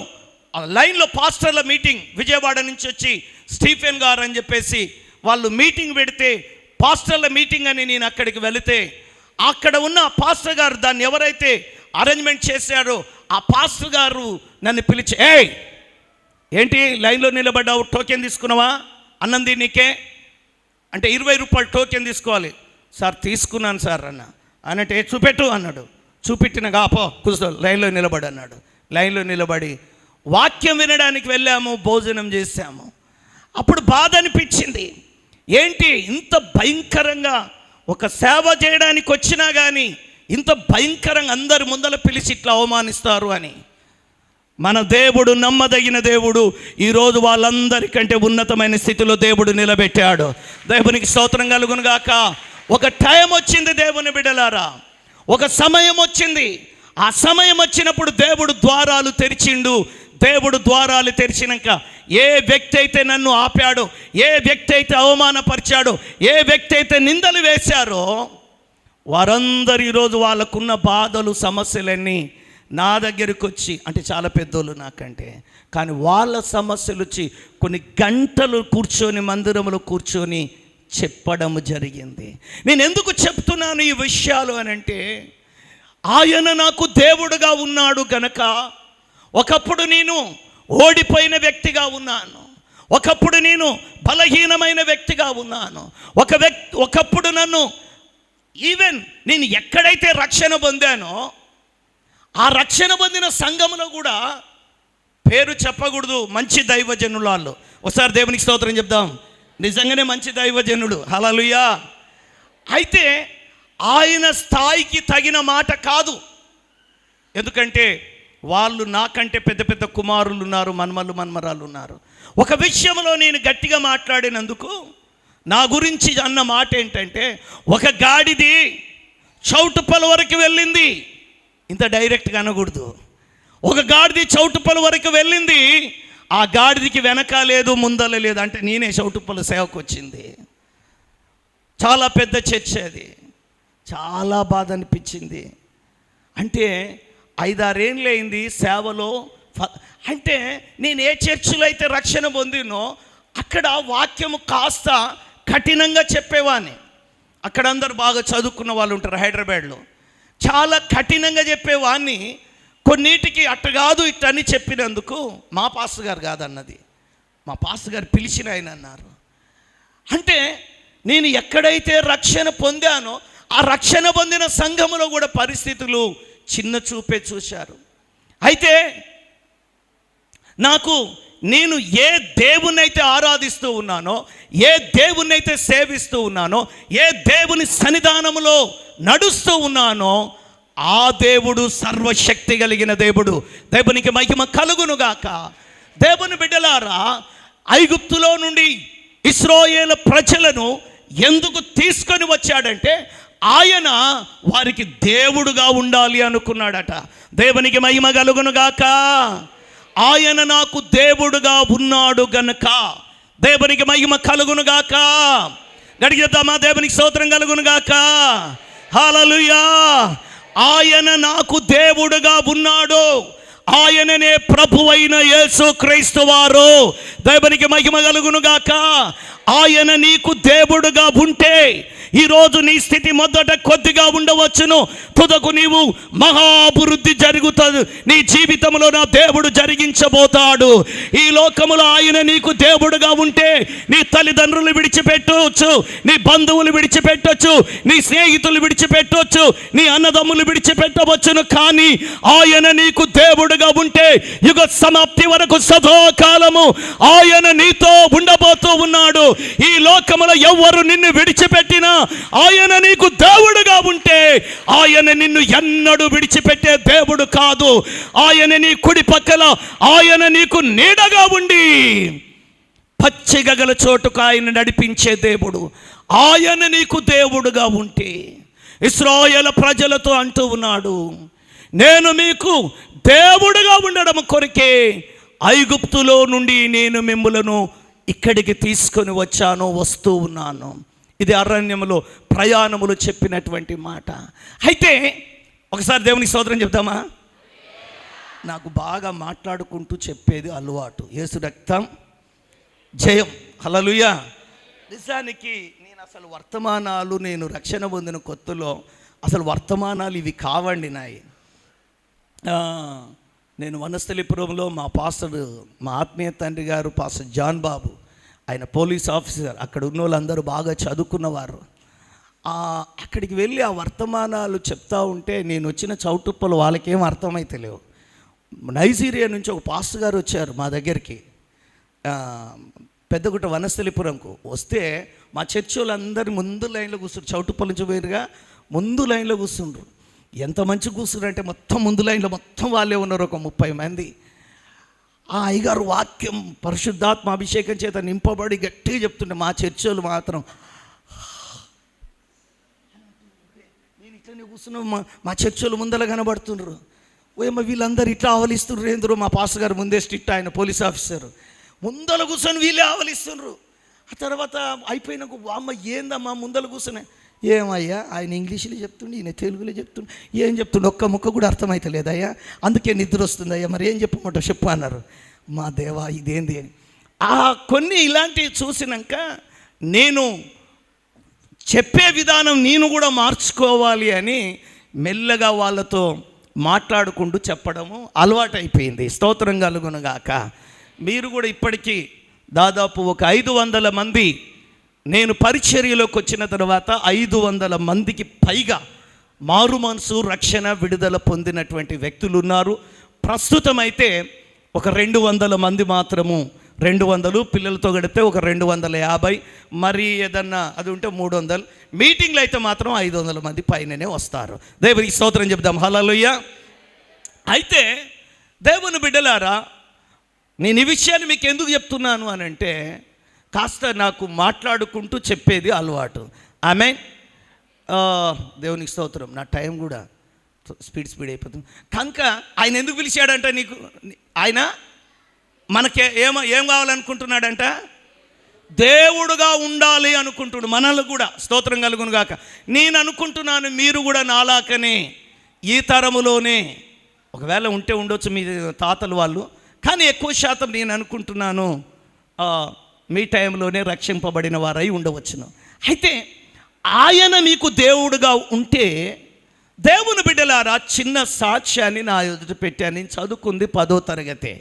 లైన్లో పాస్టర్ల మీటింగ్, విజయవాడ నుంచి వచ్చి స్టీఫెన్ గారు అని చెప్పేసి వాళ్ళు మీటింగ్ పెడితే, పాస్టర్ల మీటింగ్ అని నేను అక్కడికి వెళితే, అక్కడ ఉన్న పాస్టర్ గారు దాన్ని ఎవరైతే అరేంజ్మెంట్ చేశారో ఆ పాస్టర్ గారు నన్ను పిలిచి, ఏంటి లైన్లో నిలబడ్డావు, టోకెన్ తీసుకున్నావా, అన్నంది నీకే అంటే 20 రూపాయలు టోకెన్ తీసుకోవాలి. సార్ తీసుకున్నాను సార్ అన్నట్టు చూపెట్టు అన్నాడు. చూపెట్టినగా పో కూర్చో లైన్లో నిలబడి అన్నాడు. లైన్లో నిలబడి వాక్యం వినడానికి వెళ్ళాము, భోజనం చేశాము. అప్పుడు బాధ అనిపించింది. ఏంటి ఇంత భయంకరంగా ఒక సేవ చేయడానికి వచ్చినా కానీ ఇంత భయంకరంగా అందరి ముందర పిలిచి ఇట్లా అవమానిస్తారు అని. మన దేవుడు నమ్మదగిన దేవుడు. ఈరోజు వాళ్ళందరికంటే ఉన్నతమైన స్థితిలో దేవుడు నిలబెట్టాడు. దేవునికి స్తోత్రం కలుగును గాక. ఒక టైం వచ్చింది దేవుని బిడ్డలారా, ఒక సమయం వచ్చింది. ఆ సమయం వచ్చినప్పుడు దేవుడు ద్వారాలు తెరిచిండు. దేవుడు ద్వారాలు తెరిచినాక ఏ వ్యక్తి అయితే నన్ను ఆపాడో, ఏ వ్యక్తి అయితే అవమానపరిచాడో, ఏ వ్యక్తి అయితే నిందలు వేశారో వారందరూ ఈరోజు వాళ్ళకున్న బాధలు సమస్యలన్నీ నా దగ్గరికి వచ్చి, అంటే చాలా పెద్దోళ్ళు నాకంటే, కానీ వాళ్ళ సమస్యలు వచ్చి కొన్ని గంటలు కూర్చొని మందిరంలో కూర్చొని చెప్పడం జరిగింది. నేను ఎందుకు చెప్తున్నాను ఈ విషయాలు అని అంటే, ఆయన నాకు దేవుడుగా ఉన్నాడు గనక. ఒకప్పుడు నేను ఓడిపోయిన వ్యక్తిగా ఉన్నాను, ఒకప్పుడు నేను బలహీనమైన వ్యక్తిగా ఉన్నాను, ఒకప్పుడు నన్ను ఈవెన్ నేను ఎక్కడైతే రక్షణ పొందానో ఆ రక్షణ పొందిన సంఘంలో కూడా పేరు చెప్పకూడదు, మంచి దైవజనులు వాళ్ళు. ఒకసారి దేవునికి స్తోత్రం చెప్దాం. నిజంగానే మంచి దైవజనుడు, హల్లెలూయా. అయితే ఆయన స్థాయికి తగిన మాట కాదు. ఎందుకంటే వాళ్ళు నాకంటే పెద్ద పెద్ద కుమారులు ఉన్నారు, మన్మరాలు ఉన్నారు. ఒక విషయంలో నేను గట్టిగా మాట్లాడినందుకు నా గురించి అన్న మాట ఏంటంటే, ఒక గాడిది చౌటుప్పల వరకు వెళ్ళింది. ఇంత డైరెక్ట్గా అనకూడదు. ఒక గాడిది చౌటుప్పల వరకు వెళ్ళింది, ఆ గాడిదికి వెనక లేదు ముందల లేదు. అంటే నేనే చౌటుప్పల సేవకు వచ్చింది. చాలా పెద్ద చర్చ అది. చాలా బాధ అనిపించింది. అంటే 5-6 ఏళ్ళు అయింది సేవలో. అంటే నేను ఏ చర్చిలో అయితే రక్షణ పొందినో అక్కడ వాక్యము కాస్త కఠినంగా చెప్పేవాడిని. అక్కడ అందరూ బాగా చదువుకున్న వాళ్ళు ఉంటారు హైదరాబాద్లో. చాలా కఠినంగా చెప్పేవాడిని. కొన్నిటికి అట్ట కాదు ఇట్టని చెప్పినందుకు మా పాస్టర్ గారు కాదన్నది, మా పాస్టర్ గారు పిలిచిన ఆయన అన్నారు. అంటే నేను ఎక్కడైతే రక్షణ పొందానో ఆ రక్షణ పొందిన సంఘములో కూడా పరిస్థితులు చిన్న చూపే చూశారు. అయితే నేను ఏ దేవునైతే ఆరాధిస్తూ ఉన్నానో, ఏ దేవునైతే సేవిస్తూ ఉన్నానో, ఏ దేవుని సన్నిధానములో నడుస్తూ ఉన్నానో ఆ దేవుడు సర్వశక్తి కలిగిన దేవుడు. దేవునికి మహిమ కలుగునుగాక. దేవుని బిడ్డలారా, ఐగుప్తులో నుండి ఇశ్రాయేలు ప్రజలను ఎందుకు తీసుకొని వచ్చాడంటే ఆయన వారికి దేవుడుగా ఉండాలి అనుకున్నాడట. దేవునికి మహిమ కలుగునుగాక. ఆయన నాకు దేవుడుగా ఉన్నాడు గనుక దేవునికి మహిమ కలుగునుగాక. గడిగిద్దామా? దేవునికి స్తోత్రం కలుగునుగాక. హల్లెలూయా. ఆయన నాకు దేవుడుగా ఉన్నాడు. ఆయననే ప్రభువైన యేసు క్రీస్తు వారు. దేవునికి మహిమ కలుగునుగాక. ఆయన నీకు దేవుడుగా ఉంటే ఈరోజు నీ స్థితి మొదట కొద్దిగా ఉండవచ్చును, తుదకు నీవు మహాభివృద్ధి జరుగుతుంది. నీ జీవితంలో నా దేవుడు జరిగించబోతాడు. ఈ లోకములో ఆయన నీకు దేవుడుగా ఉంటే నీ తల్లిదండ్రులు విడిచిపెట్టవచ్చు, నీ బంధువులు విడిచిపెట్టవచ్చు, నీ స్నేహితులు విడిచిపెట్టవచ్చు, నీ అన్నదమ్ములు విడిచిపెట్టవచ్చును. కానీ ఆయన నీకు దేవుడుగా ఉంటే యుగ సమాప్తి వరకు సదాకాలము ఆయన నీతో ఉండబోతూ ఉన్నాడు. ఈ లోకములో ఎవ్వరు నిన్ను విడిచిపెట్టినా ఆయన నీకు దేవుడుగా ఉంటే ఆయన నిన్ను ఎన్నడూ విడిచిపెట్టే దేవుడు కాదు. ఆయన నీ కుడి పక్కల ఆయన నీకు నీడగా ఉండి పచ్చిగగల చోటుకు ఆయన నడిపించే దేవుడు. ఆయన నీకు దేవుడుగా ఉంటే ఇశ్రాయేలు ప్రజలతో అంటూ ఉన్నాడు, నేను మీకు దేవుడుగా ఉండడం కొరకే ఐగుప్తులో నుండి నేను మిమ్ములను ఇక్కడికి తీసుకొని వస్తూ ఉన్నాను. ఇది అరణ్యములో ప్రయాణములు చెప్పినటువంటి మాట. అయితే ఒకసారి దేవునికి స్తోత్రం చెప్తామా? నాకు బాగా మాట్లాడుకుంటూ చెప్పేది అలవాటు. యేసు రక్తం జయం, హల్లెలూయా. నిజానికి నేను రక్షణ పొందిన కొత్తలో అసలు వర్తమానాలు ఇవి కావండి నాయి. నేను వనస్థలిపురంలో మా పాస్టర్, మా ఆత్మీయ తండ్రి గారు పాస్టర్ జాన్ బాబు, ఆయన పోలీస్ ఆఫీసర్. అక్కడ ఉన్న వాళ్ళందరూ బాగా చదువుకున్నవారు. అక్కడికి వెళ్ళి ఆ వర్తమానాలు చెప్తా ఉంటే నేను వచ్చిన చౌటుప్పలు వాళ్ళకేం అర్థమైతే లేవు. నైజీరియా నుంచి ఒక పాస్టర్ గారు వచ్చారు మా దగ్గరికి, పెద్దగుట్ట వనస్థలిపురంకు వస్తే మా చర్చి వాళ్ళందరూ ముందు లైన్లో కూర్చుంటారు. చౌటుప్పల నుంచి వేరుగా ముందు లైన్లో కూర్చుండ్రు. ఎంత మంచి కూర్చున్నారు అంటే మొత్తం ముందు లైన్లో మొత్తం వాళ్ళే ఉన్నారు, ఒక 30 మంది. ఆ అయ్యగారు వాక్యం పరిశుద్ధాత్మ అభిషేకం చేత నింపబడి గట్టిగా చెప్తుంటే మా చర్చి వాళ్ళు మాత్రం నేను ఇట్లనే కూర్చున్నాం, మా చర్చి వాళ్ళు ముందర కనబడుతున్నారు. ఓయమ్మ వీళ్ళందరూ ఇట్లా ఆవలిస్తున్నారు ఏందరో. మా పాస్టర్ గారు ముందే స్ట్రిక్ట్, ఆయన పోలీస్ ఆఫీసర్, ముందర కూర్చొని వీళ్ళే ఆవలిస్తున్నారు. ఆ తర్వాత అయిపోయినాక అమ్మ ఏందమ్మా ముందర కూర్చొని, ఏమయ్యా ఆయన ఇంగ్లీష్లో చెప్తుండే, ఈయన తెలుగులో చెప్తుండే, ఏం చెప్తుండే ఒక్క ముక్క కూడా అర్థమైతే లేదయ్యా, అందుకే నిద్ర వస్తుందయ్యా, మరి ఏం చెప్పమంటావు చెప్పు అన్నారు. మా దేవా ఇదేంది అని కొన్ని ఇలాంటివి చూసినాక నేను చెప్పే విధానం నేను కూడా మార్చుకోవాలి అని మెల్లగా వాళ్ళతో మాట్లాడుకుంటూ చెప్పడము అలవాటైపోయింది. స్తోత్రం కలుగునుగాక. మీరు కూడా ఇప్పటికీ దాదాపు ఒక 500 మంది, నేను పరిచర్యలోకి వచ్చిన తర్వాత 500 మందికి పైగా మారు మనసు రక్షణ విడుదల పొందినటువంటి వ్యక్తులు ఉన్నారు. ప్రస్తుతం అయితే ఒక 200 మంది మాత్రము, 200 పిల్లలతో గడితే ఒక 250, మరి ఏదన్నా అది ఉంటే 300, మీటింగ్లు అయితే మాత్రం 500 మంది పైననే వస్తారు. దేవునికి స్తోత్రం చెప్దాం. హల్లెలూయా. అయితే దేవుని బిడ్డలారా, నేను ఈ విషయాన్ని మీకు ఎందుకు చెప్తున్నాను అని అంటే, కాస్త నాకు మాట్లాడుకుంటూ చెప్పేది అలవాటు. ఆమేన్. దేవునికి స్తోత్రం. నా టైం కూడా స్పీడ్ అయిపోతుంది కనుక ఆయన ఎందుకు పిలిచాడంట, నీకు ఆయన మనకే ఏం కావాలనుకుంటున్నాడంట, దేవుడుగా ఉండాలి అనుకుంటున్నాడు మనల్ని కూడా. స్తోత్రం కలుగును గాక. నేను అనుకుంటున్నాను మీరు కూడా నాలాకనే ఈ తరములోనే, ఒకవేళ ఉంటే ఉండొచ్చు మీ తాతలు వాళ్ళు, కానీ ఎక్కువ శాతం నేను అనుకుంటున్నాను మీ టైంలోనే రక్షింపబడిన వారై ఉండవచ్చును. అయితే ఆయన మీకు దేవుడుగా ఉంటే, దేవుని బిడ్డలారా, చిన్న సాక్ష్యాన్ని నా ఎదుట పెట్టాను. నేను చదువుకుంది 10వ తరగతే.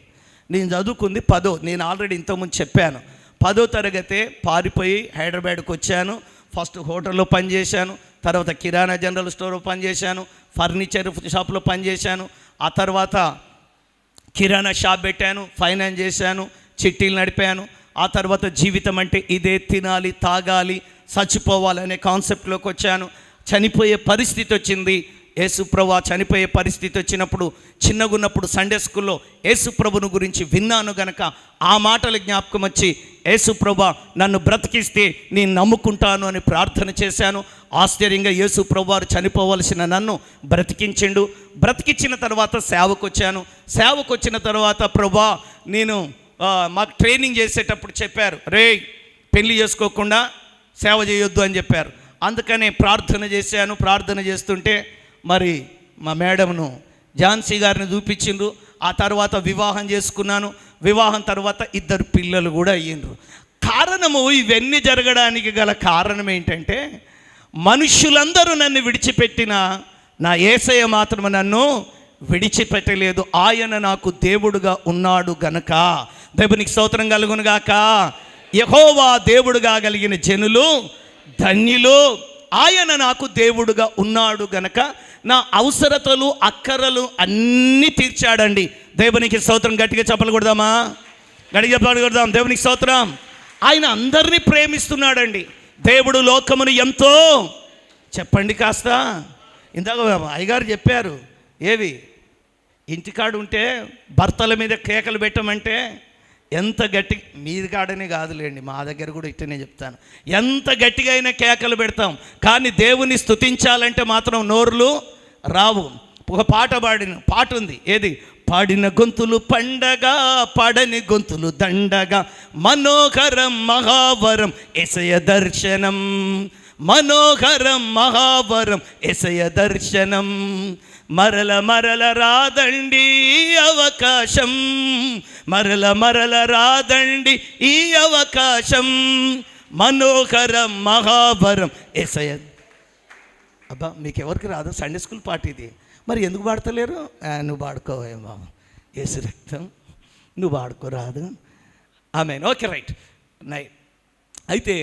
నేను ఆల్రెడీ ఇంతకుముందు చెప్పాను. 10వ తరగతే పారిపోయి హైదరాబాద్కి వచ్చాను. ఫస్ట్ హోటల్లో పనిచేశాను, తర్వాత కిరాణా జనరల్ స్టోర్లో పనిచేశాను, ఫర్నిచర్ షాప్లో పనిచేశాను, ఆ తర్వాత కిరాణా షాప్ పెట్టాను, ఫైనాన్స్ చేశాను, చిట్టీలు నడిపాను. ఆ తర్వాత జీవితం అంటే ఇదే, తినాలి తాగాలి చచ్చిపోవాలనే కాన్సెప్ట్లోకి వచ్చాను. చనిపోయే పరిస్థితి వచ్చింది. యేసుప్రభు చనిపోయే పరిస్థితి వచ్చినప్పుడు, చిన్నగున్నప్పుడు సండే స్కూల్లో యేసుప్రభుని గురించి విన్నాను గనక ఆ మాటలు జ్ఞాపకం వచ్చి, యేసుప్రభు నన్ను బ్రతికిస్తే నేను నమ్ముకుంటాను అని ప్రార్థన చేశాను. ఆశ్చర్యంగా యేసుప్రభు వారు చనిపోవలసిన నన్ను బ్రతికించిండు. బ్రతికించిన తర్వాత సేవకు వచ్చాను. సేవకు వచ్చిన తర్వాత ప్రభా నేను మాకు ట్రైనింగ్ చేసేటప్పుడు చెప్పారు, రే పెళ్లి చేసుకోకుండా సేవ చేయొద్దు అని చెప్పారు. అందుకనే ప్రార్థన చేశాను. ప్రార్థన చేస్తుంటే మరి మా మేడంను ఝాన్సీ గారిని చూపించిండ్రు. ఆ తర్వాత వివాహం చేసుకున్నాను. వివాహం తర్వాత 2 పిల్లలు కూడా అయ్యిండ్రు. కారణము, ఇవన్నీ జరగడానికి గల కారణం ఏంటంటే, మనుషులందరూ నన్ను విడిచిపెట్టిన నా యేసయ్య మాత్రం నన్ను విడిచిపెట్టలేదు. ఆయన నాకు దేవుడుగా ఉన్నాడు గనక, దేవునికి స్తోత్రం కలుగును గాక. యెహోవా దేవుడుగా కలిగిన జనులు ధన్యులు. ఆయన నాకు దేవుడుగా ఉన్నాడు గనక నా అవసరతలు అక్కరలు అన్నీ తీర్చాడండి. దేవునికి స్తోత్రం. గట్టిగా చెప్పలు కొడదామా? గట్టిగా చెప్పలు కొడదాం. దేవునికి స్తోత్రం. ఆయన అందరినీ ప్రేమిస్తున్నాడండి. దేవుడు లోకమును ఎంతో, చెప్పండి కాస్త. ఇందాక అయ్యగారు చెప్పారు, ఏవి ఇంటికాడు ఉంటే భర్తల మీద కేకలు పెట్టమంటే ఎంత గట్టి, మీది కాడనే కాదులేండి, మా దగ్గర కూడా ఇట్టనే చెప్తాను, ఎంత గట్టిగా అయినా కేకలు పెడతాం, కానీ దేవుని స్తుతించాలంటే మాత్రం నోరులు రావు. ఒక పాట ఉంది, ఏది? పాడిన గొంతులు పండగ, పాడని గొంతులు దండగా, మనోహరం మహావరం యేసయ్య దర్శనం, మనోహరం మహావరం యేసయ్య దర్శనం, మరల మరల రాదండి అవకాశం, మరల మరల రాదండి ఈ అవకాశం, మనోహరం మహావరం యేసయ్య. అబ్బా, మీకు ఎవరికి రాదు? సండే స్కూల్ పాట ఇది. మరి ఎందుకు పాడతలేరు? నువ్వు పాడుకోవేమో, యేసు రక్తం నువ్వు పాడుకోరాదు. ఆమెన్. Okay, right. అయితే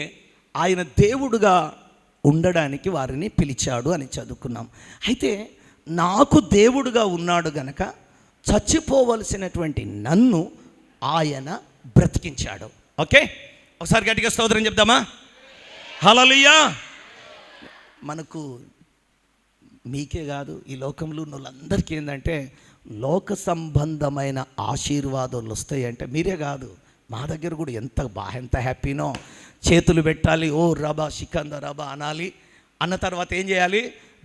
ఆయన దేవుడుగా ఉండడానికి వారిని పిలిచాడు అని చదువుకున్నాం. అయితే నాకు దేవుడుగా ఉన్నాడు గనక చచ్చిపోవలసినటువంటి నన్ను ఆయన బ్రతికించాడు. ఓకే, ఒకసారి గట్టిగా స్తోత్రం చెప్దామా? హల్లెలూయా. మనకు మీకే కాదు, ఈ లోకంలో ఉన్న వాళ్ళందరికీ ఏంటంటే లోక సంబంధమైన ఆశీర్వాదాలు వస్తాయంటే మీరే కాదు, మా దగ్గర కూడా ఎంత హ్యాపీనో. చేతులు పెట్టాలి, ఓ రబా శిఖంద రబా అనాలి. అన్న తర్వాత ఏం చేయాలి?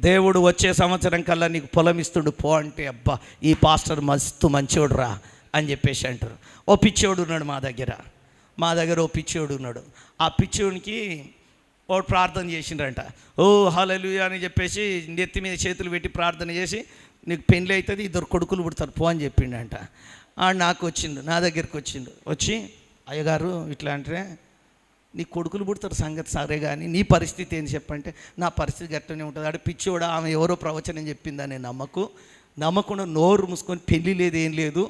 దేవుడు వచ్చే సంవత్సరం కల్లా నీకు పొలం ఇస్తుడు పో అంటే, అబ్బా ఈ పాస్టర్ మస్తు మంచోడు రా అని చెప్పేసి అంటారు. ఓ పిచ్చోడు ఉన్నాడు మా దగ్గర ఓ పిచ్చోడు ఉన్నాడు. ఆ పిచ్చోడికి ఓ ప్రార్థన చేసిండ్రంట. ఓ హల్లెలూయా అని చెప్పేసి నెత్తి మీద చేతులు పెట్టి ప్రార్థన చేసి, నీకు పెళ్ళి అవుతుంది, 2 కొడుకులు పుడతారు పో అని చెప్పిండంట. నాకు వచ్చిండు, నా దగ్గరికి వచ్చి అయ్యగారు ఇట్లా అంటే, నీ కొడుకులు పుడతారు సంగతి సరే కానీ నీ పరిస్థితి ఏంటి చెప్పంటే, నా పరిస్థితి గట్టనే ఉంటుంది. ఆడ పిచ్చోడా, ఆమె ఎవరో ప్రవచనం చెప్పిందని నమ్మకుండా నోరు మూసుకొని పెళ్ళి లేదు ఏం లేదు,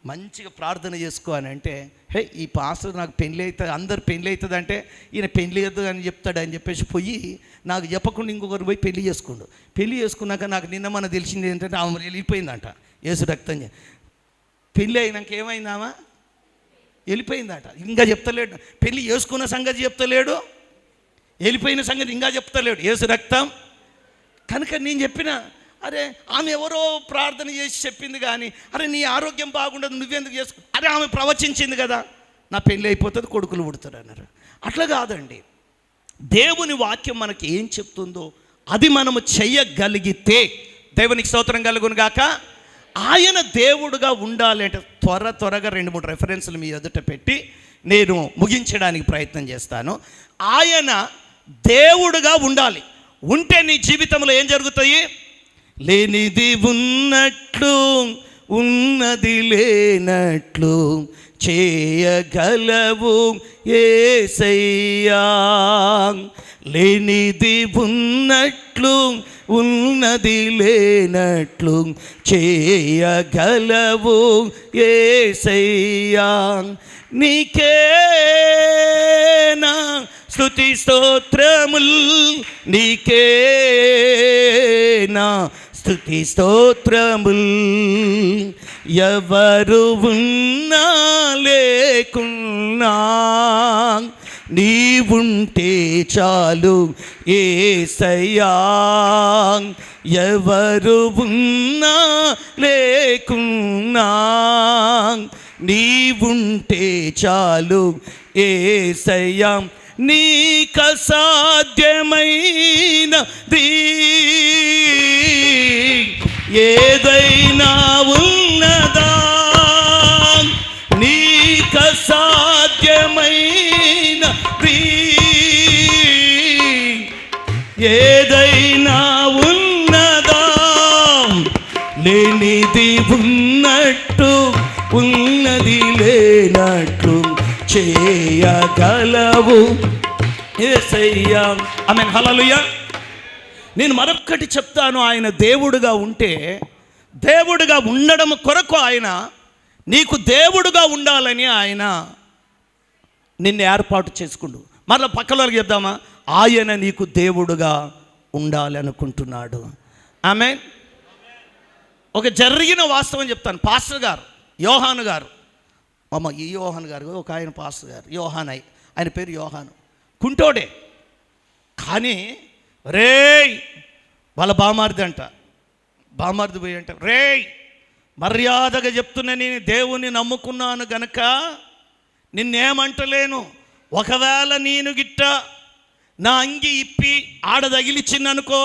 మంచిగా ప్రార్థన చేసుకో అని అంటే, హే ఈ పాస్టర్ నాకు పెళ్ళి అవుతుంది, అందరు పెళ్ళి అవుతుంది అంటే ఈయన పెళ్ళి అవుతుంది అని చెప్తాడు అని చెప్పేసి పోయి నాకు చెప్పకుండా ఇంకొకరు పోయి పెళ్ళి చేసుకున్నాక నాకు నిన్న మన తెలిసింది ఏంటంటే ఆమె వెళ్ళిపోయిందంట. యేసు రక్తం పెళ్ళి అయినాక ఏమైందామా? వెళ్ళిపోయిందట. ఇంకా చెప్తలేడు, పెళ్ళి చేసుకున్న సంగతి చెప్తలేడు, వెళ్ళిపోయిన సంగతి ఇంకా చెప్తలేడు. యేసు రక్తం కనుక నేను చెప్పిన, అరే ఆమె ఎవరో ప్రార్థన చేసి చెప్పింది కానీ, అరే నీ ఆరోగ్యం బాగుండదు నువ్వెందుకు చేసుకో, అరే ఆమె ప్రవచించింది కదా నా పెళ్ళి అయిపోతుంది కొడుకులు పుడతారు అన్నారు. అట్లా కాదండి, దేవుని వాక్యం మనకి ఏం చెప్తుందో అది మనము చెయ్యగలిగితే దేవునికి స్తోత్రం కలుగును గాక. ఆయన దేవుడుగా ఉండాలి అంటే త్వరగా 2-3 రెఫరెన్స్లు మీ ఎదుట పెట్టి నేను ముగించడానికి ప్రయత్నం చేస్తాను. ఆయన దేవుడుగా ఉండాలి. ఉంటే నీ జీవితంలో ఏం జరుగుతాయి? లేనిది ఉన్నట్లు ఉన్నది లేనట్లు చేయగలవు యేసయ్యా. లేనిది ఉన్నట్లు ఉన్నది లేనట్లు చేయగలవు యేసయ్యా. నీకే నా స్తుతి స్తోత్రముల్, నీకే నా స్తుతి స్తోత్రముల్. ఎవరు ఉన్నా లేకున్నా నీవుంటే చాలు యేసయ్యా. ఎవరు ఉన్నా లేకున్నా నీవుంటే చాలు యేసయ్యా. నీకసాధ్యమైనది ఏదైనా ఉన్నదా? నీకసాధ్యమైనది ఏదైనా ఉన్నదా? లేనిది ఉన్నట్టు ఉన్నది లేనట్లు చేయగలవు యేసయ్యా. ఆమేన్, హల్లెలూయా. నేను మరొక్కటి చెప్తాను, ఆయన దేవుడుగా ఉంటే, దేవుడుగా ఉండడం కొరకు ఆయన నీకు దేవుడుగా ఉండాలని ఆయన నిన్ను ఏర్పాటు చేసుకుండు. మరలా పక్కన వాళ్ళకి చెప్దామా? ఆయన నీకు దేవుడుగా ఉండాలి అనుకుంటున్నాడు. ఆమేన్. ఒక జరిగిన వాస్తవం చెప్తాను. పాస్టర్ గారు యోహాను గారు, ఈ యోహాను గారు ఒక ఆయన పాస్టర్ గారు యోహాన్, ఆయన పేరు యోహాను, కుంటోడే. కానీ రేయ్ వాళ్ళ బామార్ది పోయి అంట, రేయ్ మర్యాదగా చెప్తున్నా, నేను దేవుణ్ణి నమ్ముకున్నాను గనక నిన్నేమంటలేను. ఒకవేళ నేను గిట్ట నా అంగి ఇప్పి ఆడ తగిలిచ్చిందనుకో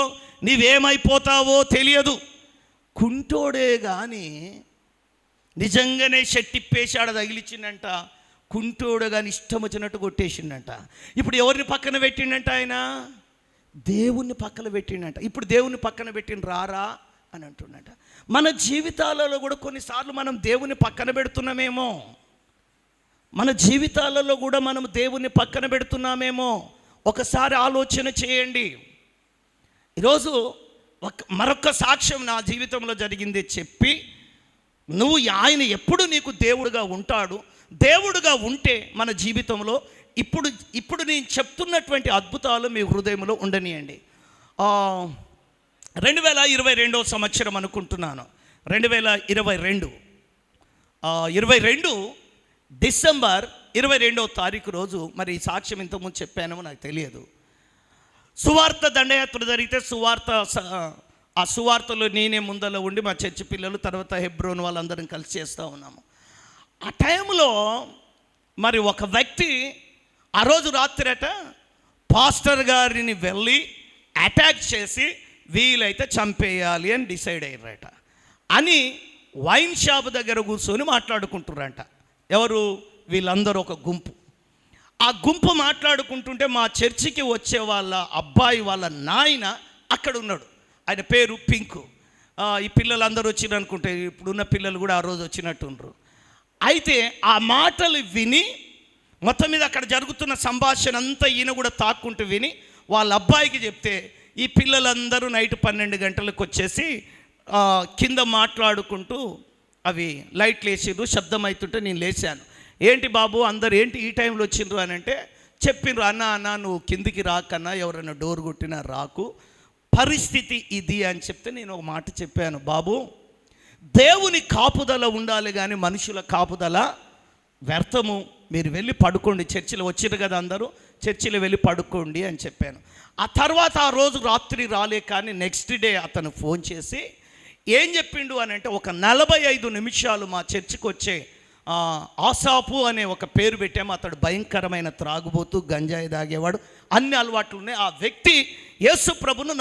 నీవేమైపోతావో తెలియదు. కుంటోడే కానీ నిజంగానే షట్టిప్పేసి ఆడ తగిలిచ్చిందంట. కుంటోడు కానీ ఇష్టం వచ్చినట్టు కొట్టేసిండంట. ఇప్పుడు ఎవరిని పక్కన పెట్టిండంట? ఆయన దేవుణ్ణి పక్కన పెట్టిండంట. ఇప్పుడు దేవుణ్ణి పక్కన పెట్టిన రారా అని అంటున్నట. మన జీవితాలలో కూడా కొన్నిసార్లు మనం దేవుని పక్కన పెడుతున్నామేమో, మన జీవితాలలో కూడా మనం దేవుని పక్కన పెడుతున్నామేమో. ఒకసారి ఆలోచన చేయండి. ఈరోజు మరొక సాక్ష్యం నా జీవితంలో జరిగింది చెప్పి, ఆయన ఎప్పుడు నీకు దేవుడుగా ఉంటాడు. దేవుడుగా ఉంటే మన జీవితంలో ఇప్పుడు ఇప్పుడు నేను చెప్తున్నటువంటి అద్భుతాలు మీ హృదయంలో ఉండనియండి. 2022 సంవత్సరం అనుకుంటున్నాను. 2022 డిసెంబర్ 22వ తారీఖు రోజు, మరి ఈ సాక్ష్యం ఇంతకుముందు చెప్పానో నాకు తెలియదు, సువార్త దండయాత్ర జరిగితే ఆ సువార్తలో నేనే ముందర ఉండి మా చర్చి పిల్లలు, తర్వాత హెబ్రోన్ వాళ్ళందరం కలిసి చేస్తూ ఉన్నాము. ఆ టైంలో మరి ఒక వ్యక్తి ఆ రోజు రాత్రట పాస్టర్ గారిని వెళ్ళి అటాక్ చేసి వీలైతే చంపేయాలి అని డిసైడ్ అయ్యారట. అని వైన్ షాప్ దగ్గర కూర్చొని మాట్లాడుకుంటున్నారంట. ఎవరు? వీళ్ళందరూ ఒక గుంపు. ఆ గుంపు మాట్లాడుకుంటుంటే మా చర్చికి వచ్చే వాళ్ళ అబ్బాయి వాళ్ళ నాయన అక్కడ ఉన్నాడు. ఆయన పేరు పింకు. ఈ పిల్లలందరూ వచ్చిన అనుకుంటే ఇప్పుడున్న పిల్లలు కూడా ఆ రోజు వచ్చినట్టుండ్రు. అయితే ఆ మాటలు విని మొత్తం మీద అక్కడ జరుగుతున్న సంభాషణ అంతా ఈయన కూడా తాక్కుంటూ విని వాళ్ళ అబ్బాయికి చెప్తే, ఈ పిల్లలందరూ నైట్ 12 గంటలకు వచ్చేసి కింద మాట్లాడుకుంటూ అవి లైట్లు వేసిర్రు, శబ్దం అవుతుంటే నేను లేచాను. ఏంటి బాబు అందరు ఏంటి ఈ టైంలో వచ్చిండ్రు అని అంటే చెప్పిండ్రు, అన్న నువ్వు కిందికి రాకన్నా, ఎవరైనా డోర్ కొట్టినా రాకు, పరిస్థితి ఇది అని చెప్తే నేను ఒక మాట చెప్పాను, బాబు దేవుని కాపుదల ఉండాలి కానీ మనుషుల కాపుదల వ్యర్థము, మీరు వెళ్ళి పడుకోండి, చర్చిలో వచ్చిరు కదా అందరూ, చర్చిలో వెళ్ళి పడుకోండి అని చెప్పాను. ఆ తర్వాత ఆ రోజు రాత్రి రాలే, కానీ నెక్స్ట్ డే అతను ఫోన్ చేసి ఏం చెప్పిండు అని అంటే, ఒక 45 నిమిషాలు మా చర్చికి వచ్చే ఆసాపు అనే ఒక పేరు పెట్టాము, అతడు భయంకరమైన త్రాగుబోతూ, గంజాయి తాగేవాడు, అన్ని అలవాట్లు ఉన్నాయి. ఆ వ్యక్తి యేసు ప్రభును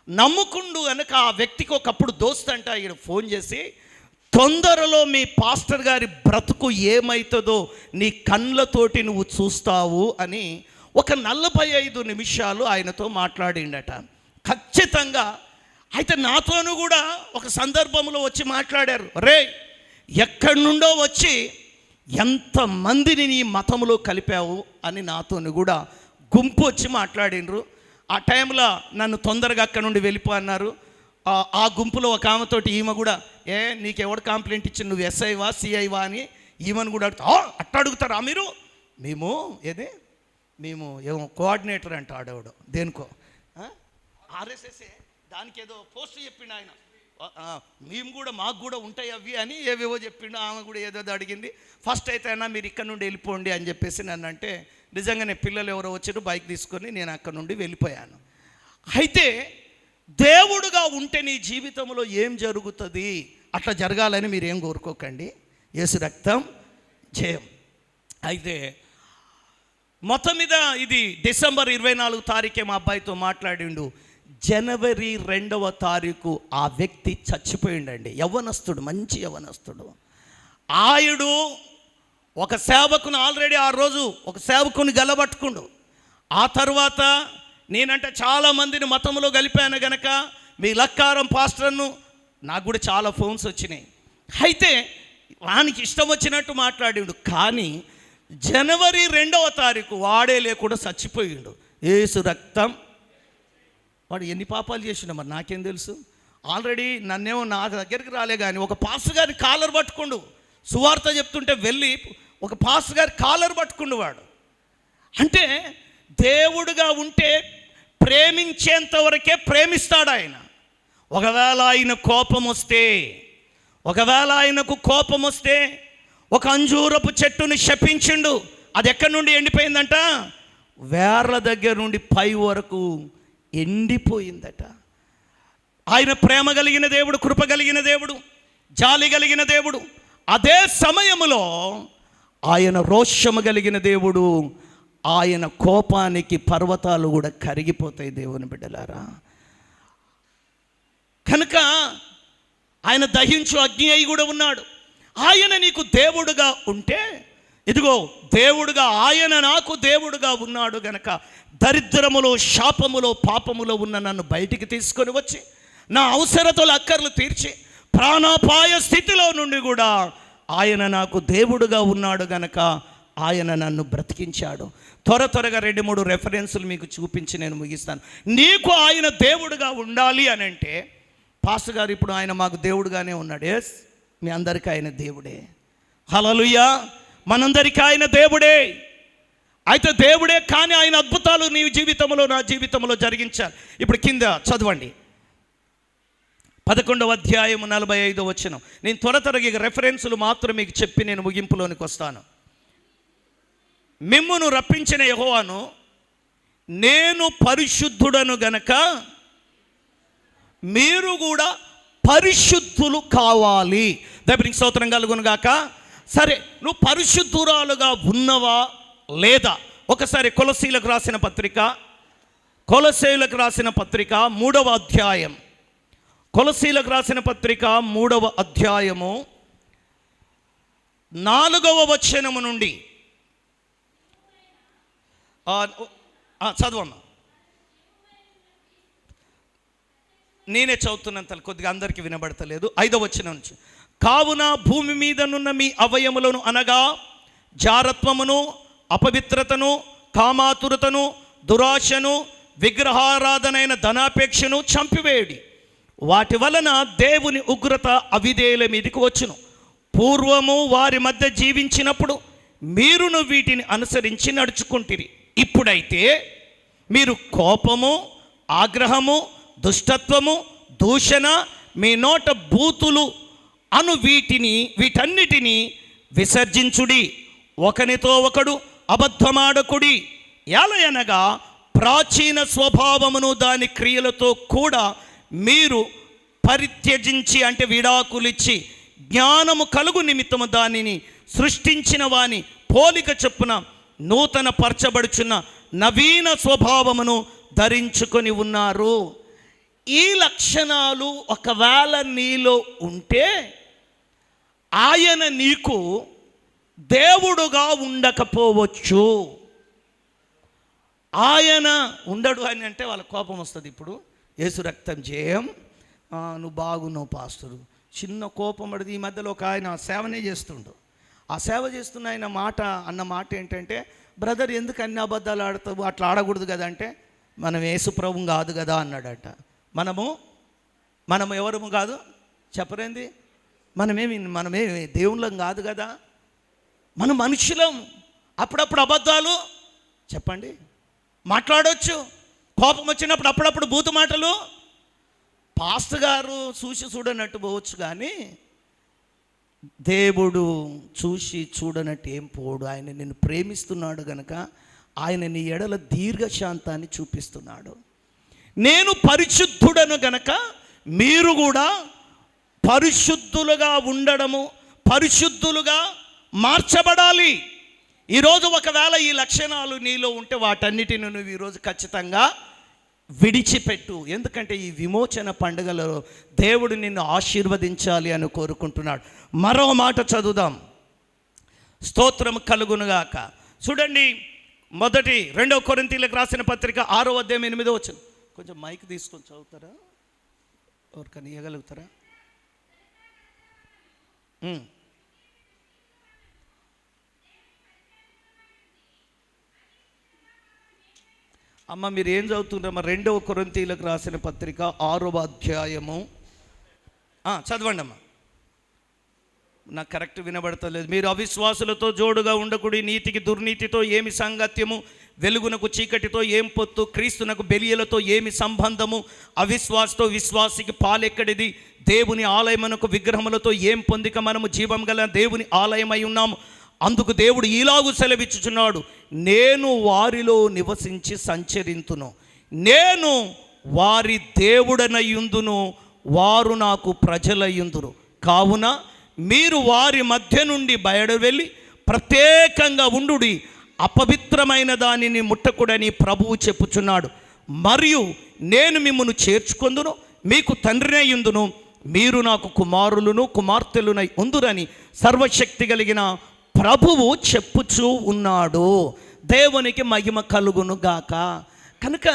నమ్ముకుండు కనుక ఆ వ్యక్తికి ఒకప్పుడు దోస్త్ అంట ఈయన ఫోన్ చేసి, తొందరలో మీ పాస్టర్ గారి బ్రతుకు ఏమవుతుందో నీ కళ్ళతోటి నువ్వు చూస్తావు అని ఒక 45 నిమిషాలు ఆయనతో మాట్లాడిండట. ఖచ్చితంగా. అయితే నాతోనూ కూడా ఒక సందర్భంలో వచ్చి మాట్లాడారు, రే ఎక్కడి నుండో వచ్చి ఎంతమందిని నీ మతంలో కలిపావు అని నాతోని కూడా గుంపు వచ్చి మాట్లాడినరు. ఆ టైంలో నన్ను తొందరగా అక్కడ నుండి వెళ్ళిపో అన్నారు. ఆ గుంపులో ఒక ఆమెతోటి ఈమె కూడా, నీకెవడు కంప్లైంట్ ఇచ్చి, నువ్వు ఎస్ఐవా సిఐవా అని ఈమెను కూడా అడుగుతా. అట్లా అడుగుతారా మీరు? మేము ఏమో కోఆర్డినేటర్ అంట ఆడేవాడు, దేనికో ఆర్ఎస్ఎస్ఏ, దానికి ఏదో పోస్ట్ చెప్పిండు ఆయన, మేము కూడా మాకు కూడా ఉంటాయి అవి అని ఏవేవో చెప్పిండు. ఆమె కూడా ఏదో అడిగింది. ఫస్ట్ అయితే అన్నా మీరు ఇక్కడ నుండి వెళ్ళిపోండి అని చెప్పేసి నన్ను అంటే, నిజంగానే పిల్లలు ఎవరో వచ్చారు బైక్ తీసుకొని నేను అక్కడ నుండి వెళ్ళిపోయాను. అయితే దేవుడుగా ఉంటే నీ జీవితంలో ఏం జరుగుతుంది, అట్లా జరగాలని మీరు ఏం కోరుకోకండి. యేసు రక్తం జయం. అయితే మొత్తం మీద ఇది డిసెంబర్ 24 తారీఖే మా అబ్బాయితో మాట్లాడిండు. జనవరి 2వ తారీఖు ఆ వ్యక్తి చచ్చిపోయిండండి. యవ్వనస్తుడు, మంచి యవ్వనస్తుడు. ఆయుడు ఒక సేవకుని ఆల్రెడీ ఆ రోజు ఒక సేవకుని గలబట్టుకుండు. ఆ తర్వాత నేనంటే చాలామందిని మతంలో కలిపాను గనక మీ లక్కారం పాస్టర్ను, నాకు కూడా చాలా ఫోన్స్ వచ్చినాయి. అయితే వానికి ఇష్టం వచ్చినట్టు మాట్లాడిండు. కానీ జనవరి 2వ తారీఖు వాడే లేకుండా చచ్చిపోయిండు. యేసు రక్తం. వాడు ఎన్ని పాపాలు చేసిండు మరి నాకేం తెలుసు. ఆల్రెడీ నన్నేమో నా దగ్గరికి రాలే, కానీ ఒక పాస్టర్ గారి కాలర్ పట్టుకుండు, సువార్త చెప్తుంటే వెళ్ళి ఒక పాస్టర్ గారి కాలర్ పట్టుకుండు వాడు. అంటే దేవుడుగా ఉంటే ప్రేమించేంత వరకే ప్రేమిస్తాడు ఆయన. ఒకవేళ ఆయనకు కోపం వస్తే ఒక అంజూరపు చెట్టుని శపించిండు. అది ఎక్కడి నుండి ఎండిపోయిందంట? వేర్ల దగ్గర నుండి పై వరకు ఎండిపోయిందట. ఆయన ప్రేమ కలిగిన దేవుడు, కృప కలిగిన దేవుడు, జాలి కలిగిన దేవుడు. అదే సమయంలో ఆయన రోషము కలిగిన దేవుడు. ఆయన కోపానికి పర్వతాలు కూడా కరిగిపోతాయి దేవుని బిడ్డలారా. కనుక ఆయన దహించు అగ్ని అయి కూడా ఉన్నాడు. ఆయన నీకు దేవుడుగా ఉంటే, ఇదిగో దేవుడుగా ఆయన నాకు దేవుడుగా ఉన్నాడు గనక దరిద్రములో, శాపములో, పాపములో ఉన్న నన్ను బయటికి తీసుకొని వచ్చి నా అవసరతలు అక్కర్లు తీర్చి ప్రాణాపాయ స్థితిలో నుండి కూడా ఆయన నాకు దేవుడుగా ఉన్నాడు గనక ఆయన నన్ను బ్రతికించాడు. త్వరగా 2-3 రెఫరెన్సులు మీకు చూపించి నేను ముగిస్తాను. నీకు ఆయన దేవుడుగా ఉండాలి అని అంటే, పాస్టర్ గారు ఇప్పుడు ఆయన మాకు దేవుడుగానే ఉన్నాడు. ఎస్, మీ అందరికీ ఆయన దేవుడే. హల్లెలూయా. మనందరికీ ఆయన దేవుడే. అయితే దేవుడే, కానీ ఆయన అద్భుతాలు నీ జీవితంలో నా జీవితంలో జరిగించాలి. ఇప్పుడు కింద చదవండి, 11వ అధ్యాయం 45వ వచనం. నేను త్వరగా రెఫరెన్సులు మాత్రం మీకు చెప్పి నేను ముగింపులోనికి వస్తాను. మిమ్మును రప్పించిన యెహోవాను, నేను పరిశుద్ధుడను గనక మీరు కూడా పరిశుద్ధులు కావాలి. దేవునికి స్తోత్రం కలుగును గాక. సరే, నువ్వు పరిశుద్ధురాలుగా ఉన్నవా లేదా? ఒకసారి కొలసీలకు రాసిన పత్రిక 3వ అధ్యాయం, కొలసీలకు రాసిన పత్రిక 3వ అధ్యాయము 4వ వచనము నుండి చదవమ్మా. నేనే చదువుతున్నంత కొద్దిగా అందరికీ వినబడతలేదు. 5వ వచనం నుంచి, కావున భూమి మీదనున్న మీ అవయములను అనగా జారత్వమును, అపవిత్రతను, కామాతురతను, దురాశను, విగ్రహారాధనైన ధనాపేక్షను చంపివేయుడి. వాటి వలన దేవుని ఉగ్రత అవిధేయుల మీదకి వచ్చును. పూర్వము వారి మధ్య జీవించినప్పుడు మీరును వీటిని అనుసరించి నడుచుకుంటిరి. ఇప్పుడైతే మీరు కోపము, ఆగ్రహము, దుష్టత్వము, దూషణ, మీ నోట బూతులు అను వీటన్నిటినీ విసర్జించుడి. ఒకనితో ఒకడు అబద్ధమాడకుడి. ఎలయనగా ప్రాచీన స్వభావమును దాని క్రియలతో కూడా మీరు పరిత్యజించి, అంటే విడాకులిచ్చి, జ్ఞానము కలుగు నిమిత్తము దానిని సృష్టించిన వాని పోలిక చొప్పున నూతన పరచబడుచున్న నవీన స్వభావమును ధరించుకొని ఉన్నారు. ఈ లక్షణాలు ఒకవేళ నీలో ఉంటే ఆయన నీకు దేవుడుగా ఉండకపోవచ్చు. ఆయన ఉండడు అని అంటే వాళ్ళ కోపం వస్తుంది. ఇప్పుడు యేసు రక్తం జయం, నువ్వు బాగున్నావు పాస్టరు, చిన్న కోపం పడితే. ఈ మధ్యలో ఒక ఆయన సేవనే చేస్తుండు. ఆ సేవ చేస్తున్న ఆయన అన్న మాట ఏంటంటే, బ్రదర్ ఎందుకు అన్ని అబద్ధాలు ఆడతావు, అట్లా ఆడకూడదు కదా అంటే, మనం యేసు ప్రభువు కాదు కదా అన్నాడట. మనము ఎవరము కాదు చెప్పరేంది? మనమేమి దేవుళ్ళం కాదు కదా, మనం మనుషులం. అప్పుడప్పుడు అబద్ధాలు చెప్పండి మాట్లాడవచ్చు. కోపం వచ్చినప్పుడు అప్పుడప్పుడు బూతు మాటలు. పాస్టర్ గారు చూడనట్టు పోవచ్చు, కానీ దేవుడు చూడనట్టు ఏం పోడు. ఆయన నిన్ను ప్రేమిస్తున్నాడు గనక ఆయన నీ ఎడల దీర్ఘశాంతాన్ని చూపిస్తున్నాడు. నేను పరిశుద్ధుడను గనక మీరు కూడా పరిశుద్ధులుగా ఉండడము, పరిశుద్ధులుగా మార్చబడాలి. ఈరోజు ఒకవేళ ఈ లక్షణాలు నీలో ఉంటే వాటన్నిటిని నువ్వు ఈరోజు ఖచ్చితంగా విడిచిపెట్టు. ఎందుకంటే ఈ విమోచన పండుగలలో దేవుడు నిన్ను ఆశీర్వదించాలి అని కోరుకుంటున్నాడు. మరో మాట చదువుదాం, స్తోత్రం కలుగునుగాక. చూడండి, 2 కొరింథీయులకు రాసిన పత్రిక 6వ అధ్యాయం 8వ వచనం. కొంచెం మైక్ తీసుకొని చదువుతారా? ఎవరికైనా ఇవ్వగలుగుతారా? అమ్మ మీరు ఏం చదువుతున్నారమ్మా? 2 కొరింథీయులకు రాసిన పత్రిక 6వ అధ్యాయము చదవండి అమ్మా. నాకు కరెక్ట్ వినబడతలేదు. మీరు అవిశ్వాసులతో జోడుగా ఉండకుడి, నీతికి దుర్నీతితో ఏమి సంగత్యము, వెలుగునకు చీకటితో ఏం పొత్తు, క్రీస్తునకు బెలియలతో ఏమి సంబంధము, అవిశ్వాసతో విశ్వాసికి పాలెక్కడిది, దేవుని ఆలయమునకు విగ్రహములతో ఏం పొందిక, మనము జీవం గల దేవుని ఆలయమై ఉన్నాము. అందుకు దేవుడు ఈలాగు సెలవిచ్చుచున్నాడు, నేను వారిలో నివసించి సంచరింతును, నేను వారి దేవుడనయుందును, వారు నాకు ప్రజలయుందురు. కావున మీరు వారి మధ్య నుండి బయట వెళ్ళి ప్రత్యేకంగా ఉండుడి, అపవిత్రమైన దానిని ముట్టకుడని ప్రభువు చెప్పుచున్నాడు. మరియు నేను మిమ్మును చేర్చుకొందును, మీకు తండ్రినయుందును, మీరు నాకు కుమారులను కుమార్తెలునై ఉందురని సర్వశక్తి కలిగిన ప్రభువు చెప్పుచూ ఉన్నాడు. దేవునికి మహిమ కలుగును గాక. కనుక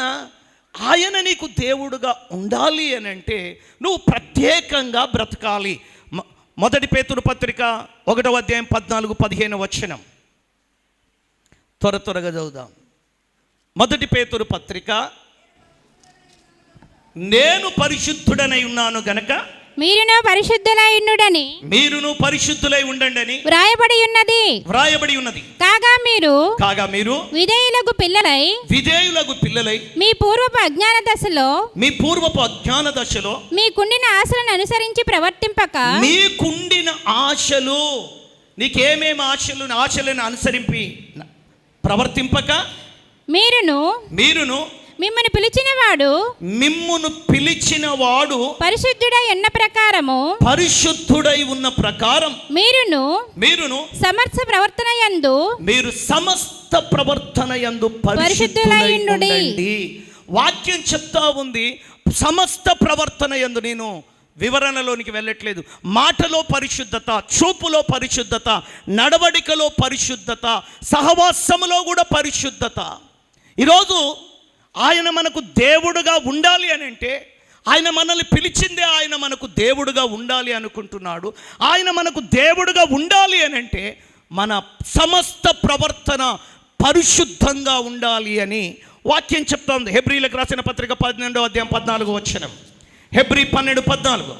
ఆయన నీకు దేవుడుగా ఉండాలి అని అంటే నువ్వు ప్రత్యేకంగా బ్రతకాలి. 1 పేతురు పత్రిక 1వ అధ్యాయం 14-15 వచనం త్వరగా చదువుదాం. 1 పేతురు పత్రిక, నేను పరిశుద్ధుడనై ఉన్నాను గనక మీరును పరిశుద్ధులైయుండుడని ఉండండి వ్రాయబడి ఉన్నది. కాగా మీరు విధేయులకు పిల్లలై మీ పూర్వపు అజ్ఞాన దశలో మీకుండిన ఆశలను అనుసరించి ప్రవర్తింపక మీకుండిన ఆశలు నీకేమేమి ఆశలను అనుసరించి ప్రవర్తింపక మీరును మిమ్మును పిలిచిన వాడు పరిశుద్ధుడై ఉన్న ప్రకారం మీరును సమస్త ప్రవర్తన యందు పరిశుద్ధులైయుండుడి. వాక్యం చెప్తా ఉంది, సమస్త ప్రవర్తన యందు. నేను వివరణలోనికి వెళ్ళట్లేదు. మాటలో పరిశుద్ధత, చూపులో పరిశుద్ధత, నడవడికలో పరిశుద్ధత, సహవాసములో కూడా పరిశుద్ధత. ఈరోజు ఆయన మనకు దేవుడుగా ఉండాలి అని అంటే, ఆయన మనల్ని పిలిచిందే ఆయన మనకు దేవుడుగా ఉండాలి అనుకుంటున్నాడు. ఆయన మనకు దేవుడుగా ఉండాలి అని అంటే మన సమస్త ప్రవర్తన పరిశుద్ధంగా ఉండాలి అని వాక్యం చెప్తోంది. హెబ్రీలకు రాసిన పత్రిక 12వ అధ్యాయం 14వ వచనం. హెబ్రీ 12:14.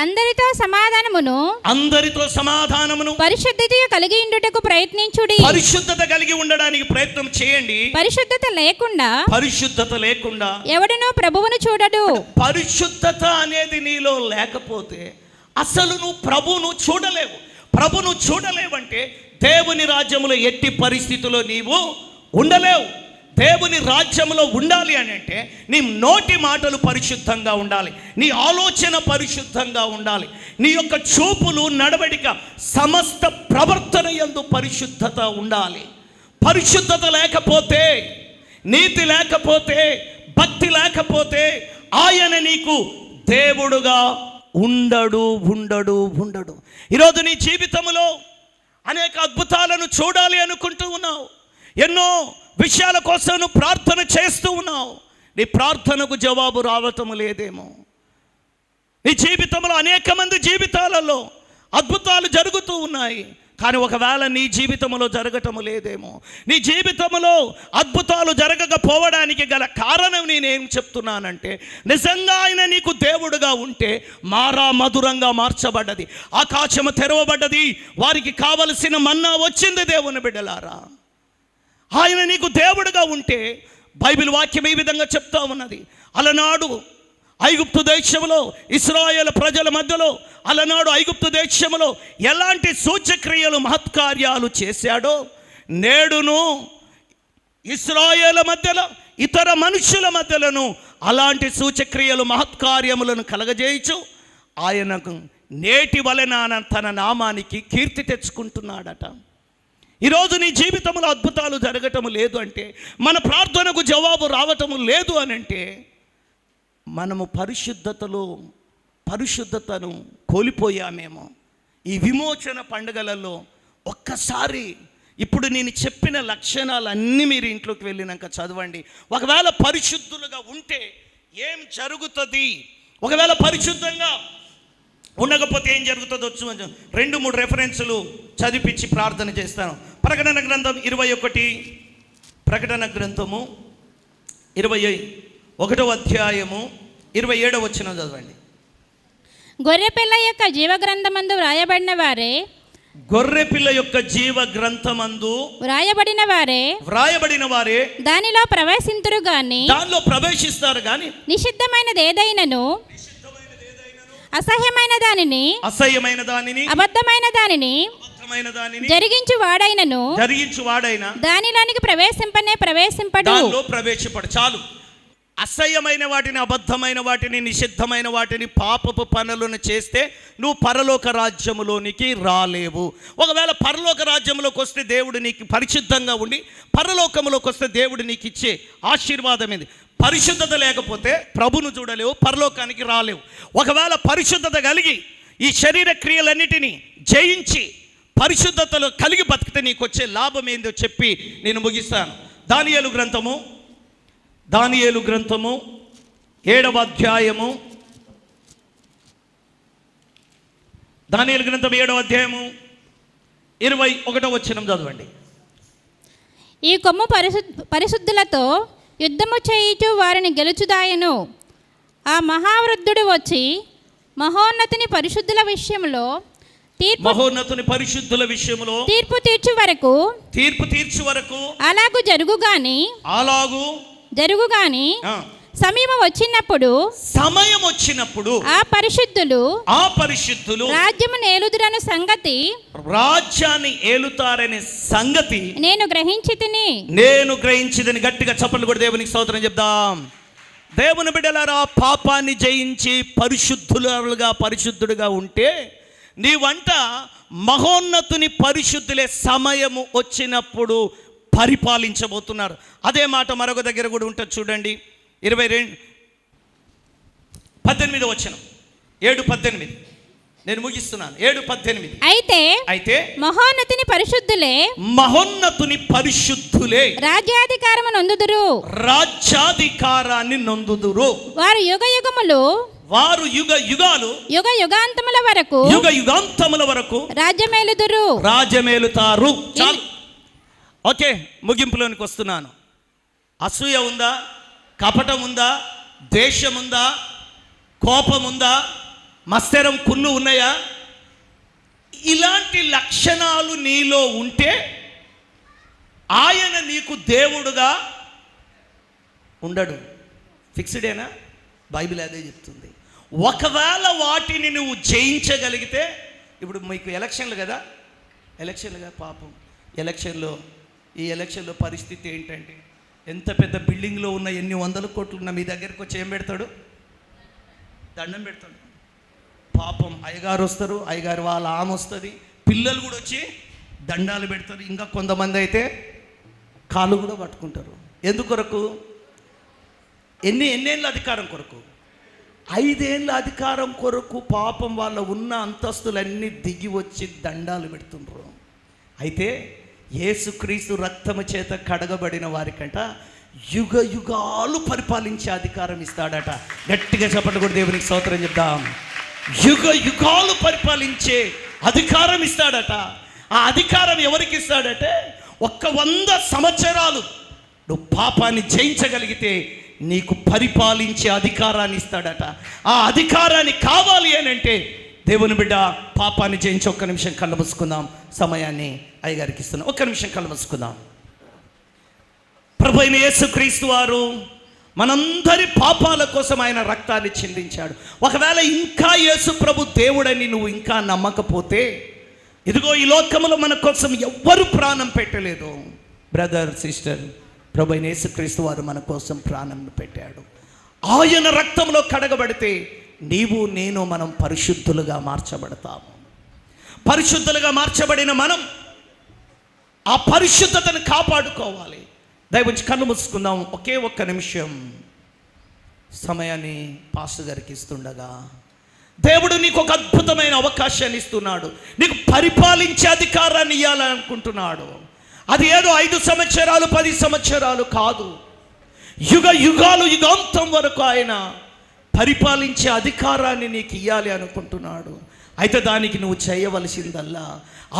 అందరితో సమాధానమును పరిశుద్ధత కలిగి ఉండుటకు ప్రయత్నించుడి. పరిశుద్ధత కలిగి ఉండడానికి ప్రయత్నం చేయండి. పరిశుద్ధత లేకుండా ఎవడునూ ప్రభువును చూడడు. పరిశుద్ధత అనేది నీలో లేకపోతే అసలు నువ్వు ప్రభువును చూడలేవంటే దేవుని రాజ్యములో ఎట్టి పరిస్థితుల్లో నీవు ఉండలేవు. దేవుని రాజ్యంలో ఉండాలి అని అంటే నీ నోటి మాటలు పరిశుద్ధంగా ఉండాలి, నీ ఆలోచన పరిశుద్ధంగా ఉండాలి, నీ యొక్క చూపులు, నడవడిక, సమస్త ప్రవర్తన యందు పరిశుద్ధత ఉండాలి. పరిశుద్ధత లేకపోతే, నీతి లేకపోతే, భక్తి లేకపోతే ఆయన నీకు దేవుడుగా ఉండడు. ఈరోజు నీ జీవితంలో అనేక అద్భుతాలను చూడాలి అనుకుంటూ ఉన్నావు. ఎన్నో విషయాల కోసం నువ్వు ప్రార్థన చేస్తూ ఉన్నావు. నీ ప్రార్థనకు జవాబు రావటం లేదేమో. నీ జీవితంలో అనేక మంది జీవితాలలో అద్భుతాలు జరుగుతూ ఉన్నాయి, కానీ ఒకవేళ నీ జీవితంలో జరగటం లేదేమో. నీ జీవితంలో అద్భుతాలు జరగకపోవడానికి గల కారణం నేనేం చెప్తున్నానంటే, నిజంగా ఆయన నీకు దేవుడుగా ఉంటే మధురంగా మార్చబడ్డది, ఆకాశము తెరవబడ్డది, వారికి కావలసిన మన్నా వచ్చింది. దేవుని బిడ్డలారా, ఆయన నీకు దేవుడుగా ఉంటే బైబిల్ వాక్యం ఈ విధంగా చెప్తా ఉన్నది. అలనాడు ఐగుప్తు దేశంలో ఇశ్రాయేలు ప్రజల మధ్యలో, అలనాడు ఐగుప్తు దేశంలో ఎలాంటి సూచక్రియలు, మహత్కార్యాలు చేశాడో, నేడును ఇశ్రాయేలు మధ్యలో, ఇతర మనుషుల మధ్యలను అలాంటి సూచక్రియలు, మహత్కార్యములను కలగజేయచ్చు ఆయనకు నేటి వలన తన నామానికి కీర్తి తెచ్చుకుంటున్నాడట. ఈరోజు నీ జీవితంలో అద్భుతాలు జరగటము లేదు అంటే, మన ప్రార్థనకు జవాబు రావటము లేదు అని అంటే, మనము పరిశుద్ధతను కోల్పోయామేమో. ఈ విమోచన పండుగలలో ఒక్కసారి ఇప్పుడు నేను చెప్పిన లక్షణాలన్నీ మీరు ఇంట్లోకి వెళ్ళినాక చదవండి. ఒకవేళ పరిశుద్ధులుగా ఉంటే ఏం జరుగుతుంది, ఒకవేళ పరిశుద్ధంగా ఉండకపోతే ఏం జరుగుతుందో 2-3 రెఫరెన్సులు చదివించి ప్రార్థన చేస్తాను. ప్రకటన గ్రంథం 21, ప్రకటన గ్రంథము 21వ అధ్యాయము 27వ వచనం చదవండి. గొర్రెపిల్ల యొక్క జీవగ్రంథమందు వ్రాయబడిన వారే, గొర్రెపిల్ల యొక్క జీవ గ్రంథమందు వ్రాయబడిన వారే దానిలో ప్రవేశింతురు గాని, దానిలో ప్రవేశిస్తారు గాని నిషిద్ధమైనది ఏదైనను, అసహ్యమైన దానిని అబద్ధమైన దానిని జరిగించు వాడైనను దానిలోనికి ప్రవేశింపడు. చాలు. అసహ్యమైన వాటిని, అబద్ధమైన వాటిని, నిషిద్ధమైన వాటిని, పాపపు పనులను చేస్తే నువ్వు పరలోక రాజ్యములోనికి రాలేవు. ఒకవేళ పరలోక రాజ్యంలోకి వస్తే దేవుడు నీకు పరిశుద్ధంగా ఉండి, పరలోకములోకి వస్తే దేవుడు నీకు ఇచ్చే ఆశీర్వాదం ఏంది? పరిశుద్ధత లేకపోతే ప్రభును చూడలేవు, పరలోకానికి రాలేవు. ఒకవేళ పరిశుద్ధత కలిగి ఈ శరీర క్రియలన్నిటినీ జయించి పరిశుద్ధతలో కలిగి బతికితే నీకు వచ్చే లాభం ఏందో చెప్పి నేను ముగిస్తాను. దానియేలు గ్రంథము 7వ అధ్యాయము, దానియేలు గ్రంథం 7వ అధ్యాయము 21వ వచనం చదవండి. ఈ కొమ్ము పరిశుద్ధులతో యుద్ధము చేయుచు వారిని గెలుచుదాయను, ఆ మహావృద్ధుడు వచ్చి మహోన్నతుని పరిశుద్ధుల విషయంలో మహోన్నతుని పరిశుద్ధుల విషయంలో తీర్పు తీర్చు వరకు అలాగు జరుగుగాని సమయం వచ్చినప్పుడు ఆ పరిశుద్ధులు రాజ్యాన్ని ఏలుతారనే సంగతి నేను గ్రహించితిని. గట్టిగా చప్పట్లు కూడా దేవునికి స్తోత్రం చెప్దాం. దేవుని బిడ్డలారా, పాపాన్ని జయించి పరిశుద్ధుడుగా ఉంటే నీ వంట మహోన్నతుని పరిశుద్ధులే సమయము వచ్చినప్పుడు పరిపాలించబోతున్నారు. అదే మాట మరొక దగ్గర కూడా ఉంటుంది చూడండి. 22:18 వచనం, 7:18. నేను ముగిస్తున్నాను. 7:18. అయితే మహోన్నతుని పరిశుద్ధులే రాజ్యాధికారాన్ని నొందుదురు. వారు యుగ యుగాంతముల వరకు రాజ్యమేలుతారు. చాలు, ఓకే, ముగింపులోనికి వస్తున్నాను. అసూయ ఉందా? కపటం ఉందా? ద్వేషం ఉందా? కోపం ఉందా? మత్సరం, కుళ్ళు ఉన్నాయా? ఇలాంటి లక్షణాలు నీలో ఉంటే ఆయన నీకు దేవుడుగా ఉండడు. ఫిక్స్డేనా? బైబిల్ అదే చెప్తుంది. ఒకవేళ వాటిని నువ్వు జయించగలిగితే, ఇప్పుడు మీకు ఎలక్షన్లు కదా, పాపం ఈ ఎలక్షన్లో పరిస్థితి ఏంటంటే, ఎంత పెద్ద బిల్డింగ్లో ఉన్న ఎన్ని వందల కోట్లు ఉన్న మీ దగ్గరికి వచ్చి ఏం పెడతాడు? దండం పెడతాడు. పాపం అయ్యగారు వస్తారు, అయ్యగారు వాళ్ళ ఆమె వస్తుంది, పిల్లలు కూడా వచ్చి దండాలు పెడతారు. ఇంకా కొంతమంది అయితే కాళ్ళు కూడా పట్టుకుంటారు. ఎందుకొరకు? ఎన్నేళ్ళ అధికారం కొరకు? 5 ఏళ్ళ అధికారం కొరకు పాపం వాళ్ళ ఉన్న అంతస్తులన్నీ దిగి వచ్చి దండాలు పెడుతుండ్రు. అయితే యేసుక్రీస్తు రక్తము చేత కడగబడిన వారికంట యుగాలు పరిపాలించే అధికారం ఇస్తాడట. గట్టిగా చెప్పండి కూడా దేవునికి స్తోత్రం చెప్దాం. యుగాలు పరిపాలించే అధికారం ఇస్తాడట. ఆ అధికారం ఎవరికి ఇస్తాడంటే, 100 సంవత్సరాలు నువ్వు పాపాన్ని జయించగలిగితే నీకు పరిపాలించే అధికారాన్ని ఇస్తాడట. ఆ అధికారాన్ని కావాలి అని అంటే, దేవుని బిడ్డ పాపాన్ని జయించి ఒక్క నిమిషం కళ్ళు మూసుకుందాం. సమయాన్ని అయ్యగారికి ఇస్తున్నాం. ఒక్క నిమిషం కళ్ళు మూసుకుందాం. ప్రభు అయిన యేసుక్రీస్తు వారు మనందరి పాపాల కోసం ఆయన రక్తాన్ని చిందించాడు. ఒకవేళ ఇంకా యేసు ప్రభు దేవుడని నువ్వు ఇంకా నమ్మకపోతే, ఇదిగో ఈ లోకములో మన కోసం ఎవ్వరు ప్రాణం పెట్టలేదు. బ్రదర్, సిస్టర్, ప్రభు అయిన యేసుక్రీస్తు వారు మన కోసం ప్రాణం పెట్టాడు. ఆయన రక్తంలో కడగబడితే నేను మనం పరిశుద్ధులుగా మార్చబడతాము. పరిశుద్ధులుగా మార్చబడిన మనం ఆ పరిశుద్ధతను కాపాడుకోవాలి. దయవుంచి కళ్ళు మూసుకుందాం. ఒకే ఒక్క నిమిషం సమయాన్ని పాస్టర్ గారికి ఇస్తుండగా, దేవుడు నీకు ఒక అద్భుతమైన అవకాశాన్ని ఇస్తున్నాడు. నీకు పరిపాలించే అధికారాన్ని ఇవ్వాలనుకుంటున్నాడు. అది ఏదో 5 సంవత్సరాలు 10 సంవత్సరాలు కాదు, యుగాంతం వరకు ఆయన పరిపాలించే అధికారాన్ని నీకు ఇవ్వాలి అనుకుంటున్నాడు. అయితే దానికి నువ్వు చేయవలసిందల్లా,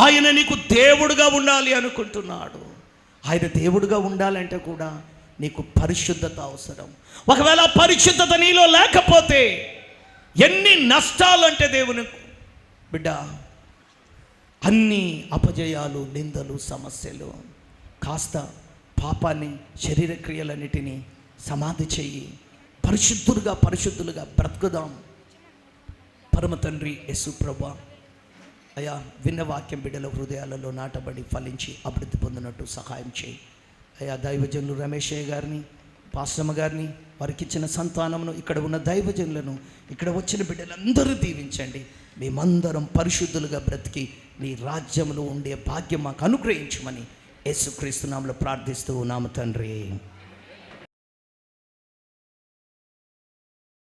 ఆయన నీకు దేవుడుగా ఉండాలి అనుకుంటున్నాడు. ఆయన దేవుడుగా ఉండాలంటే కూడా నీకు పరిశుద్ధత అవసరం. ఒకవేళ పరిశుద్ధత నీలో లేకపోతే ఎన్ని నష్టాలు అంటే, దేవుని బిడ్డ, అన్ని అపజయాలు, నిందలు, సమస్యలు. కాస్త పాపాన్ని, శరీర క్రియలన్నిటినీ సమాధి చెయ్యి. పరిశుద్ధులుగా బ్రతుకుదాం. పరమ తండ్రి యేసు ప్రభువా, అయ్యా, విన్న వాక్యం బిడ్డల హృదయాలలో నాటబడి ఫలించి అభివృద్ధి పొందినట్టు సహాయం చేయి. అయ్యా, దైవజనులు రమేషయ్య గారిని, పాస్టమ్మ గారిని, వారికి ఇచ్చిన సంతానమును, ఇక్కడ ఉన్న దైవజనులను, ఇక్కడ వచ్చిన బిడ్డలందరూ దీవించండి. మేమందరం పరిశుద్ధులుగా బ్రతికి నీ రాజ్యంలో ఉండే భాగ్యం మాకు అనుగ్రహించమని యేసుక్రీస్తు నామములో ప్రార్థిస్తూ ఉన్నాము తండ్రి.